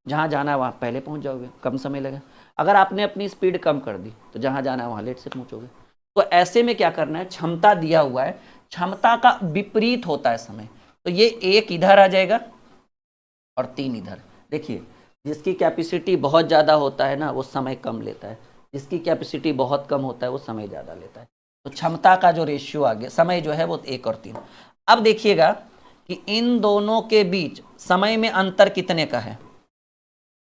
जहाँ जाना है वहाँ पहले पहुँच जाओगे, कम समय लगेगा। अगर आपने अपनी स्पीड कम कर दी तो जहाँ जाना है वहाँ लेट से पहुँचोगे। तो ऐसे में क्या करना है, क्षमता दिया हुआ है, क्षमता का विपरीत होता है समय। तो ये 1 इधर आ जाएगा और 3 इधर। देखिए जिसकी कैपेसिटी बहुत ज़्यादा होता है ना वो समय कम लेता है, जिसकी कैपेसिटी बहुत कम होता है वो समय ज़्यादा लेता है। तो क्षमता का जो रेशियो आ गया, समय जो है वो 1 और 3। अब देखिएगा कि इन दोनों के बीच समय में अंतर कितने का है।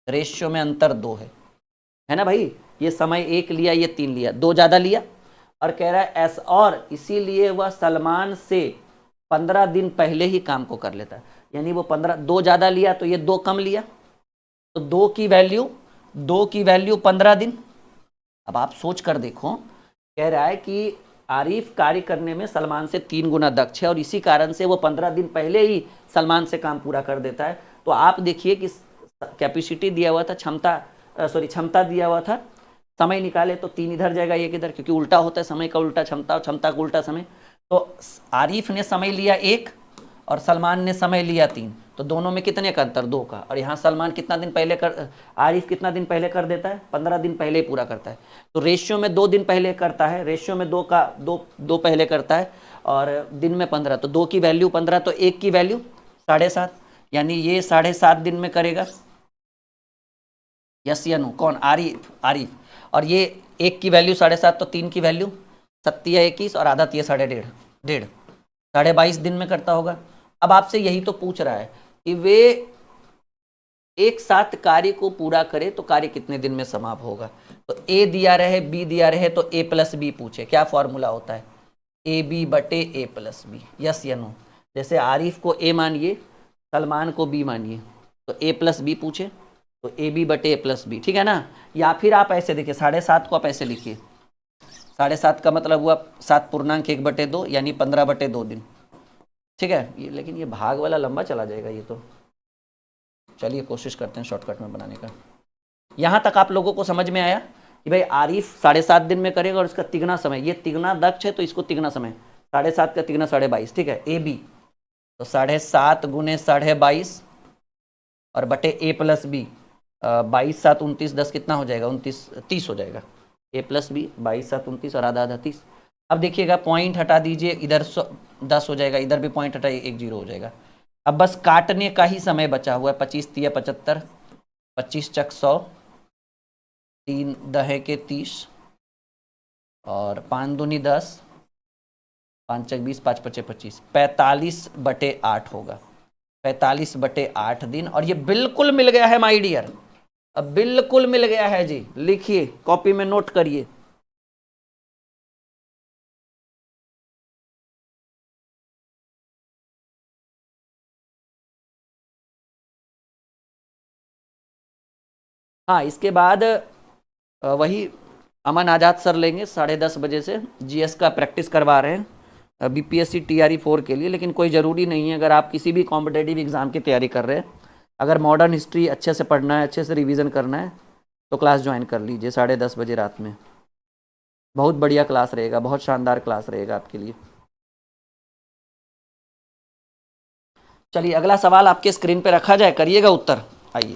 रेशियो में अंतर 2 है ना भाई। ये समय 1 लिया, ये 3 लिया, 2 ज़्यादा लिया। और कह रहा है एस, और इसीलिए वह सलमान से 15 दिन पहले ही काम को कर लेता है। यानी वो 2 ज़्यादा लिया तो ये 2 कम लिया, तो 2 की वैल्यू 15 दिन। अब आप सोच कर देखो, कह रहा है कि आरिफ कार्य करने में सलमान से 3 गुना दक्ष है और इसी कारण से वो 15 दिन पहले ही सलमान से काम पूरा कर देता है। तो आप देखिए कि कैपेसिटी दिया हुआ था, क्षमता दिया हुआ था, समय निकाले तो 3 इधर जाएगा 1 इधर, क्योंकि उल्टा होता है, समय का उल्टा क्षमता और क्षमता का उल्टा समय। तो आरिफ ने समय लिया 1 और सलमान ने समय लिया 3, तो दोनों में कितने का अंतर, 2 का। और यहाँ सलमान कितना दिन पहले आरिफ कितना दिन पहले कर देता है, 15 दिन पहले ही पूरा करता है। तो रेशियो में 2 दिन पहले करता है, रेशियो में 2 पहले करता है और दिन में 15। तो 2 की वैल्यू 15, तो 1 की वैल्यू 7.5, यानी ये 7.5 दिन में करेगा। यस या नो? कौन? आरिफ। और ये 1 की वैल्यू 7.5, तो 3 की वैल्यू 7 या 21 और आधा 1.5 22 दिन में करता होगा। अब आपसे यही तो पूछ रहा है कि वे एक साथ कार्य को पूरा करे तो कार्य कितने दिन में समाप्त होगा। तो ए दिया रहे, बी दिया रहे, तो ए प्लस बी पूछे, क्या फॉर्मूला होता है, ए बी बटे ए प्लस बी। यस या नो? जैसे आरिफ को ए मानिए, सलमान को बी मानिए, तो ए प्लस बी पूछे तो ए बी बटे ए प्लस बी, ठीक है ना। या फिर आप ऐसे देखिए, 7.5 को आप ऐसे लिखिए, 7.5 का मतलब हुआ 7.1/2 यानी 15/2 दिन, ठीक है। ये लेकिन ये भाग वाला लंबा चला जाएगा ये तो। चलिए कोशिश करते हैं शॉर्टकट में बनाने का। यहाँ तक आप लोगों को समझ में आया कि भाई आरिफ 7.5 दिन में करेगा और इसका तिगना समय, ये तिगना दक्ष है तो इसको तिगना समय, 7.5 का तिगना 22.5, ठीक है। ए बी तो 7.5 गुने 22.5 और बटे ए प्लस बी, 22 7 29 10 कितना हो जाएगा, 30 हो जाएगा। ए प्लस बी 22 7 29 और आधा 30। अब देखिएगा पॉइंट हटा दीजिए, इधर 10 हो जाएगा, इधर भी पॉइंट हटाइए, 1 0 हो जाएगा। अब बस काटने का ही समय बचा हुआ है। 25 तिया 75, 25 चक 100, 3 दहे के 30 और 5 दूनी 10, 5 चक 20, 5 पचे 25, 45/8 होगा। 45/8 दिन। और ये बिल्कुल मिल गया है माय डियर, अब बिल्कुल मिल गया है जी। लिखिए, कॉपी में नोट करिए। हाँ, इसके बाद वही अमन आज़ाद सर लेंगे 10:30 बजे से। जीएस का प्रैक्टिस करवा रहे हैं बीपीएससी टीआरई 4 के लिए, लेकिन कोई ज़रूरी नहीं है। अगर आप किसी भी कॉम्पिटेटिव एग्ज़ाम की तैयारी कर रहे हैं, अगर मॉडर्न हिस्ट्री अच्छे से पढ़ना है, अच्छे से रिवीजन करना है, तो क्लास ज्वाइन कर लीजिए 10:30 बजे रात में। बहुत बढ़िया क्लास रहेगा, बहुत शानदार क्लास रहेगा आपके लिए। चलिए अगला सवाल आपके स्क्रीन पे रखा जाए, करिएगा उत्तर। आइए।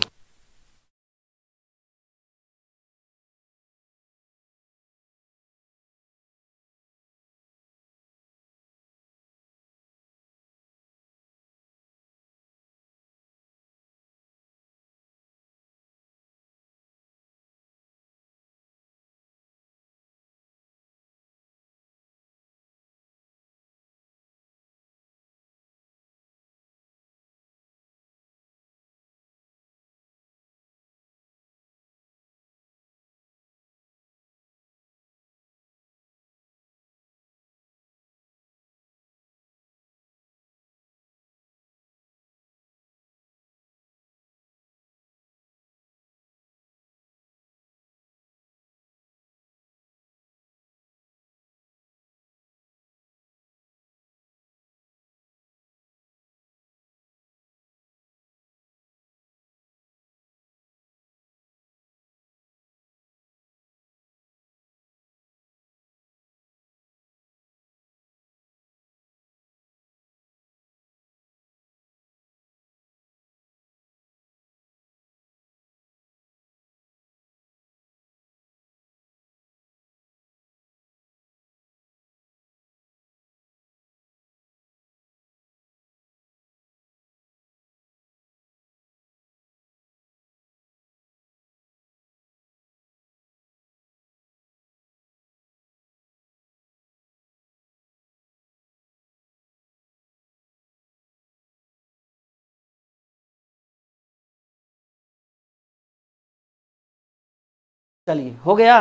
चलिए हो गया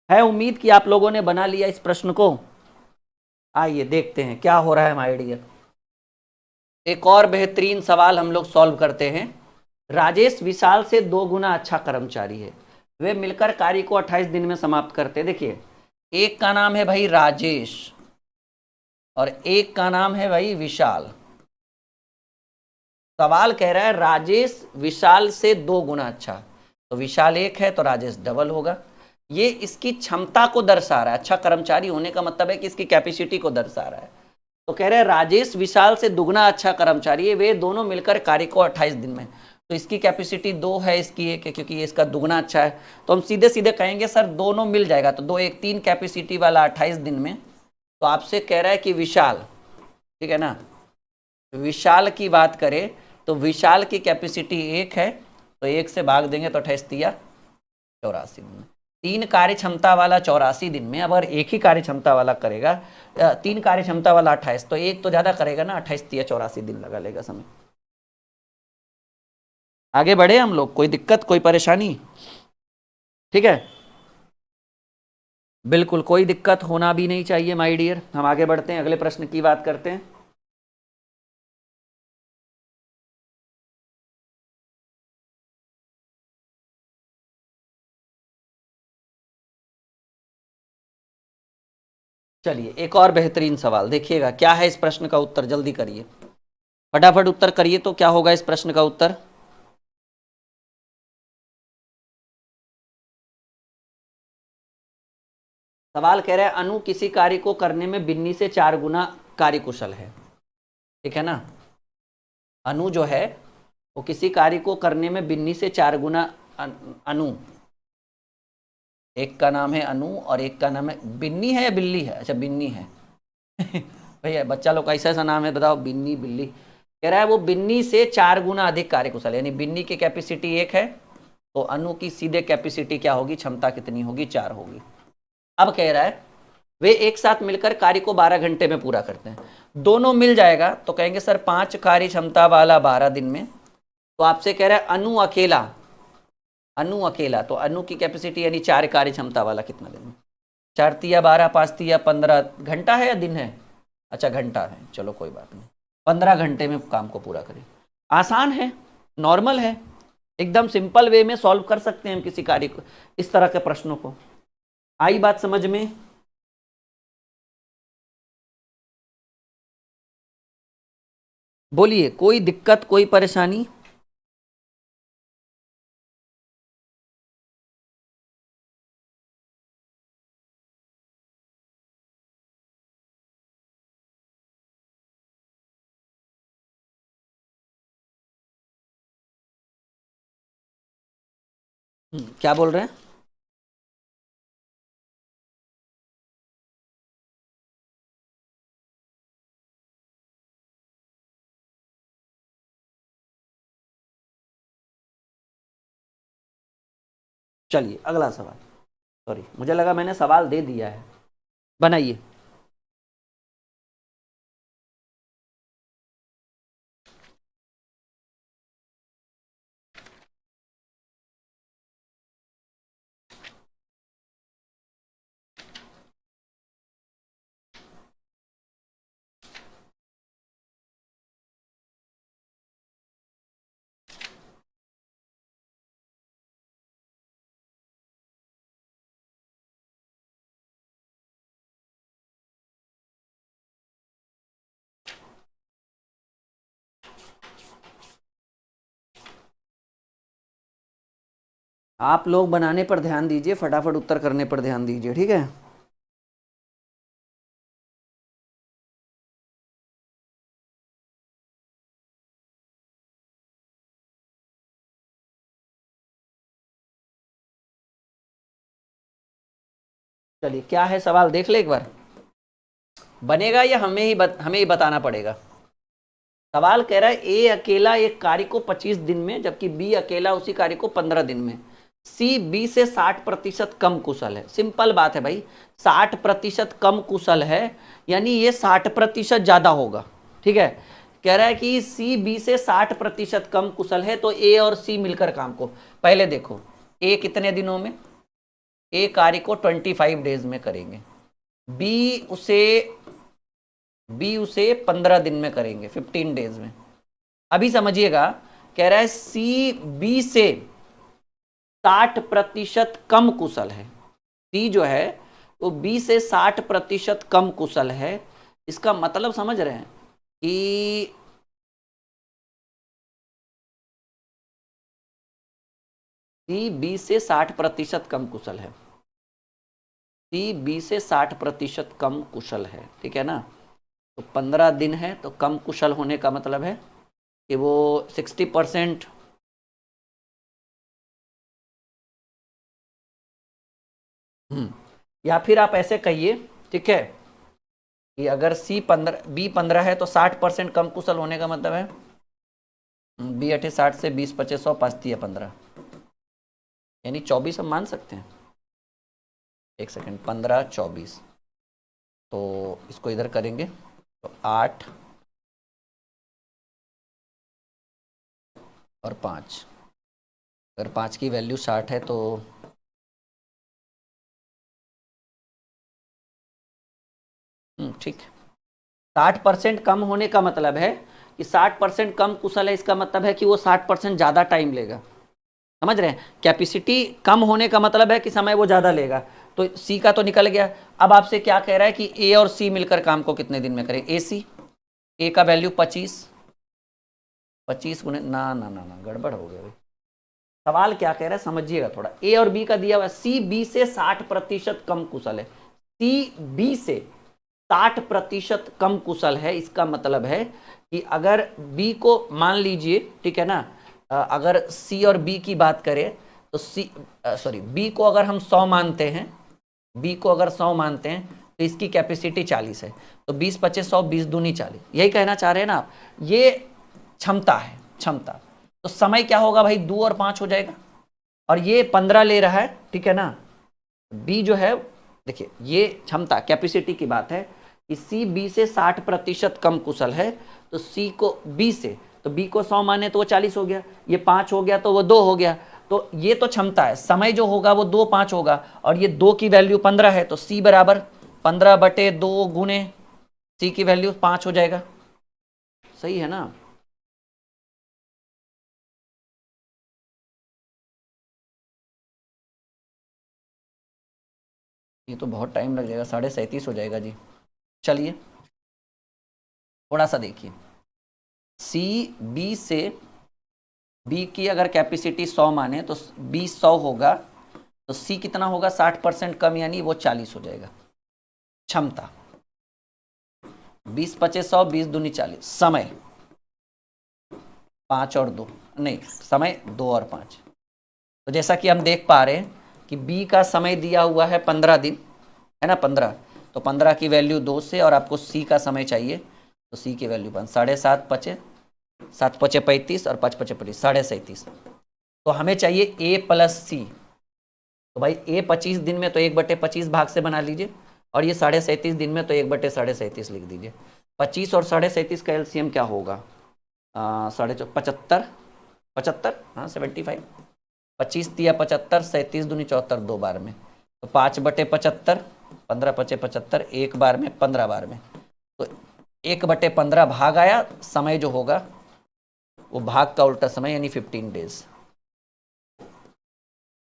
है, उम्मीद कि आप लोगों ने बना लिया इस प्रश्न को। आइए देखते हैं क्या हो रहा है हमारे डियर। एक और बेहतरीन सवाल हम लोग सॉल्व करते हैं। राजेश विशाल से 2 गुना अच्छा कर्मचारी है, वे मिलकर कार्य को 28 दिन में समाप्त करते हैं। देखिए एक का नाम है भाई राजेश और एक का नाम है भाई विशाल। सवाल कह रहा है राजेश विशाल से 2 गुना अच्छा, तो विशाल 1 है तो राजेश डबल होगा। ये इसकी क्षमता को दर्शा रहा है, अच्छा कर्मचारी होने का मतलब है कि इसकी कैपेसिटी को दर्शा रहा है। तो कह रहे हैं राजेश विशाल से दुगना अच्छा कर्मचारी है, वे दोनों मिलकर कार्य को 28 दिन में, तो इसकी कैपेसिटी 2 है, इसकी 1 है, क्योंकि ये इसका दुगना अच्छा है। तो हम सीधे सीधे कहेंगे सर दोनों मिल जाएगा, तो 2 1 3 कैपेसिटी वाला 28 दिन में। तो आपसे कह रहा है कि विशाल, ठीक है ना, विशाल की बात करें तो विशाल की कैपेसिटी 1 है, तो 1 से भाग देंगे तो 28 तिया 84 दिन में। 3 कार्य क्षमता वाला 84 दिन में, अब अगर एक ही कार्य क्षमता वाला करेगा, 3 कार्य क्षमता वाला 28, तो एक तो ज्यादा करेगा ना, 28 तिया 84 दिन लगा लेगा समय। आगे बढ़े हम लोग, कोई दिक्कत कोई परेशानी? ठीक है, बिल्कुल कोई दिक्कत होना भी नहीं चाहिए माय डियर। हम आगे बढ़ते हैं, अगले प्रश्न की बात करते हैं। चलिए एक और बेहतरीन सवाल देखिएगा, क्या है इस प्रश्न का उत्तर, जल्दी करिए, फटाफट उत्तर करिए। तो क्या होगा इस प्रश्न का उत्तर? सवाल कह रहा है अनु किसी कार्य को करने में बिन्नी से 4 गुना कार्यकुशल है, ठीक है ना। अनु जो है वो किसी कार्य को करने में बिन्नी से 4 गुना, अनु, एक का नाम है अनु और एक का नाम है बिन्नी है या बिल्ली है, अच्छा बिन्नी है भैया बच्चा लोग का ऐसा ऐसा नाम है, बताओ, बिन्नी बिल्ली। कह रहा है वो बिन्नी से 4 गुना अधिक कार्यकुशल, यानी बिन्नी की कैपेसिटी 1 है, तो अनु की सीधे कैपेसिटी क्या होगी, क्षमता कितनी होगी, 4 होगी। अब कह रहा है वे एक साथ मिलकर कार्य को 12 घंटे में पूरा करते हैं, दोनों मिल जाएगा तो कहेंगे सर 5 कार्य क्षमता वाला 12 दिन में। तो आपसे कह रहा है अनु अकेला, अनु अकेला, तो अनु की कैपेसिटी यानी 4 कार्य क्षमता वाला कितना दिन में, 4 तिया 12 5 तिया 15 घंटा है या दिन है, अच्छा घंटा है, चलो कोई बात नहीं, 15 घंटे में काम को पूरा करें। आसान है, नॉर्मल है, एकदम सिंपल वे में सॉल्व कर सकते हैं हम किसी कार्य को, इस तरह के प्रश्नों को। आई बात समझ में? बोलिए, कोई दिक्कत कोई परेशानी? क्या बोल रहे हैं? चलिए अगला सवाल, सॉरी मुझे लगा मैंने सवाल दे दिया है, बनाइए। आप लोग बनाने पर ध्यान दीजिए, फटाफट उत्तर करने पर ध्यान दीजिए, ठीक है। चलिए क्या है सवाल देख ले एक बार, बनेगा या हमें ही बताना पड़ेगा। सवाल कह रहा है ए अकेला एक कार्य को 25 दिन में, जबकि बी अकेला उसी कार्य को 15 दिन में। सी बी से 60% कम कुशल है। सिंपल बात है भाई, 60% कम कुशल है यानी ये 60% ज्यादा होगा, ठीक है। कह रहा है कि सी बी से 60% कम कुशल है, तो ए और सी मिलकर काम को, पहले देखो ए कितने दिनों में, ए कार्य को 25 डेज में करेंगे, बी उसे 15 दिन में करेंगे, 15 डेज में। अभी समझिएगा, कह रहा है सी बी से 60% कम कुशल है। सी जो है वो बी से 60% कम कुशल है। इसका मतलब समझ रहे हैं कि सी बी से 60% कम कुशल है। सी बी से 60% कम कुशल है, ठीक है ना। तो 15 दिन है, तो कम कुशल होने का मतलब है कि वो 60%। या फिर आप ऐसे कहिए, ठीक है, कि अगर बी 15 है तो 60% कम कुशल होने का मतलब है बी 8 60 से 20 25 100 5 3 15, यानी 24 हम मान सकते हैं। एक सेकंड, 15 24, तो इसको इधर करेंगे तो 8 और 5, अगर 5 की वैल्यू 60 है तो ठीक। 60% कम होने का मतलब है कि 60% कम कुशल है, इसका मतलब है कि वो 60% ज़्यादा टाइम लेगा। समझ रहे हैं, कैपेसिटी कम होने का मतलब है कि समय वो ज़्यादा लेगा। तो सी का तो निकल गया। अब आपसे क्या कह रहा है कि ए और सी मिलकर काम को कितने दिन में करें। ए सी, ए का वैल्यू 25 गुने ना ना ना ना गड़बड़ हो गया भाई। सवाल क्या कह रहा है समझिएगा थोड़ा। ए और बी का दिया हुआ, सी बी से 60% कम कुशल है। सी बी से 60% कम कुशल है, इसका मतलब है कि अगर बी को मान लीजिए, ठीक है ना, अगर सी और बी की बात करें तो बी को अगर हम 100 मानते हैं, बी को अगर 100 मानते हैं तो इसकी कैपेसिटी 40 है। तो 20 25 100, 20 दूनी 40, यही कहना चाह रहे हैं ना आप। ये क्षमता है, क्षमता। तो समय क्या होगा भाई, 2 और 5 हो जाएगा। और ये 15 ले रहा है, ठीक है ना। बी जो है, देखिए ये क्षमता कैपेसिटी की बात है कि सी बी से 60% कम कुशल है। तो सी को बी से, तो बी को 100 माने तो वो 40 हो गया, ये 5 हो गया तो वो 2 हो गया। तो ये तो क्षमता है। समय जो होगा वो 2 5 होगा, और ये 2 की वैल्यू 15 है, तो सी बराबर 15/2 गुने सी की वैल्यू 5 हो जाएगा। सही है ना। ये तो बहुत टाइम लग जाएगा, 37.5 हो जाएगा जी। चलिए थोड़ा सा देखिए, सी बी से, बी की अगर कैपेसिटी 100 माने तो बी 100 होगा, तो सी कितना होगा, 60% कम, यानी वो 40 हो जाएगा क्षमता। 20 25 100, 20 दूनी 40। समय 5 और 2, नहीं, समय 2 और 5। तो जैसा कि हम देख पा रहे हैं कि बी का समय दिया हुआ है 15 दिन, है ना, 15। तो 15 की वैल्यू 2 से, और आपको सी का समय चाहिए, तो सी की वैल्यू 5, 7.5 पचे 7 पचे 35 और 5 पचे 25, 37.5। तो हमें चाहिए ए प्लस सी। तो भाई ए 25 दिन में तो 1/25 भाग से बना लीजिए, और ये 37.5 दिन में तो 1/37.5 लिख दीजिए। 25 और 37.5 का एलसीएम क्या होगा, 75, 75, हाँ 75। 25 दिया 75, 37 दूनी 74, 2 बार में, तो 5/75, 15 पचे 75, 1 बार में 15 बार में, तो 1/15 भाग आया। समय जो होगा वो भाग का उल्टा समय, यानी 15 days.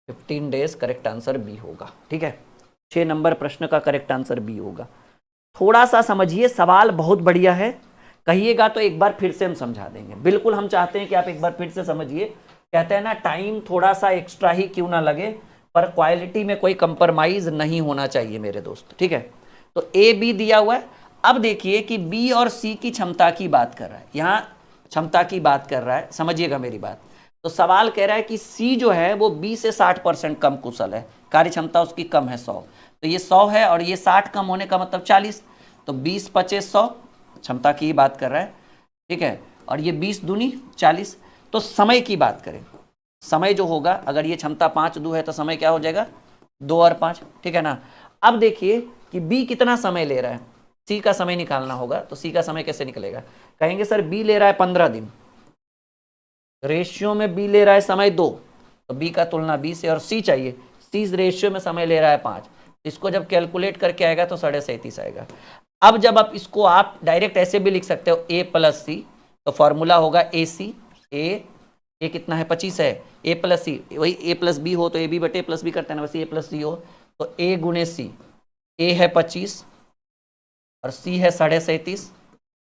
15 days correct answer B होगा, ठीक है। 6 नंबर प्रश्न का करेक्ट आंसर बी होगा। थोड़ा सा समझिए, सवाल बहुत बढ़िया है, कहिएगा तो एक बार फिर से हम समझा देंगे। बिल्कुल हम चाहते हैं कि आप एक बार फिर से समझिए। कहते हैं ना, टाइम थोड़ा सा एक्स्ट्रा ही क्यों ना लगे, पर क्वालिटी में कोई कंप्रोमाइज नहीं होना चाहिए मेरे दोस्त, ठीक है। तो ए बी दिया हुआ है। अब देखिए कि बी और सी की क्षमता की बात कर रहा है, यहाँ क्षमता की बात कर रहा है, समझिएगा मेरी बात। तो सवाल कह रहा है कि सी जो है वो बी से 60% कम कुशल है, कार्य क्षमता उसकी कम है 100। तो ये 100 है और ये 60 कम होने का मतलब 40। तो 20 25 100 क्षमता की बात कर रहा है, ठीक है। और ये 20 दूनी 40। तो समय की बात करें, समय जो होगा, अगर ये क्षमता 5 दू है तो समय क्या हो जाएगा, 2 और 5, ठीक है ना। अब देखिए कि बी कितना समय ले रहा है, सी का समय निकालना होगा। तो सी का समय कैसे निकलेगा, कहेंगे सर बी ले रहा है 15 दिन, रेशियो में बी ले रहा है समय 2, तो बी का तुलना बी से, और सी चाहिए, 30 रेशियो में समय ले रहा है 5, इसको जब कैलकुलेट करके आएगा तो 37.5 आएगा। अब जब आप इसको आप डायरेक्ट ऐसे भी लिख सकते हो a प्लस सी, तो फॉर्मूला होगा ए सी, ए कितना है 25 है, a प्लस सी, वही a प्लस बी हो तो ए बी बटे प्लस बी करते हैं ना, वैसे a प्लस सी हो तो a गुणे सी, a है 25 और c है 37.5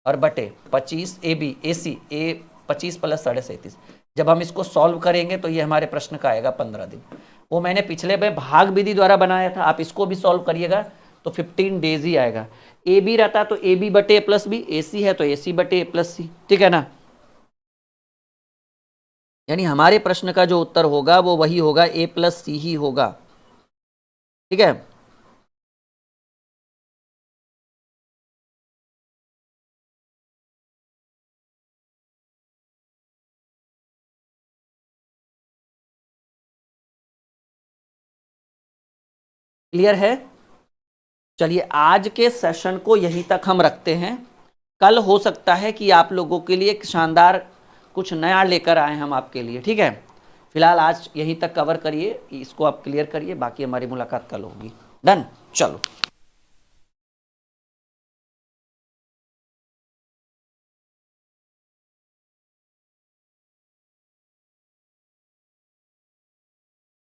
और बटे 25 ए बी ए सी, ए 25 प्लस 37.5। जब हम इसको सॉल्व करेंगे तो ये हमारे प्रश्न का आएगा 15 दिन। वो मैंने पिछले में भाग विधि द्वारा बनाया था, आप इसको भी सॉल्व करिएगा तो 15 डेज ही आएगा। ए बी रहता तो ए बी बटे ए प्लस बी, ए सी है तो ए सी बटे ए प्लस सी, ठीक है ना। यानी हमारे प्रश्न का जो उत्तर होगा वो वही होगा, ए प्लस सी ही होगा, ठीक है। क्लियर है। चलिए आज के सेशन को यहीं तक हम रखते हैं। कल हो सकता है कि आप लोगों के लिए एक शानदार कुछ नया लेकर आए हम आपके लिए, ठीक है। फिलहाल आज यहीं तक कवर करिए, इसको आप क्लियर करिए, बाकी हमारी मुलाकात कल होगी। डन, चलो।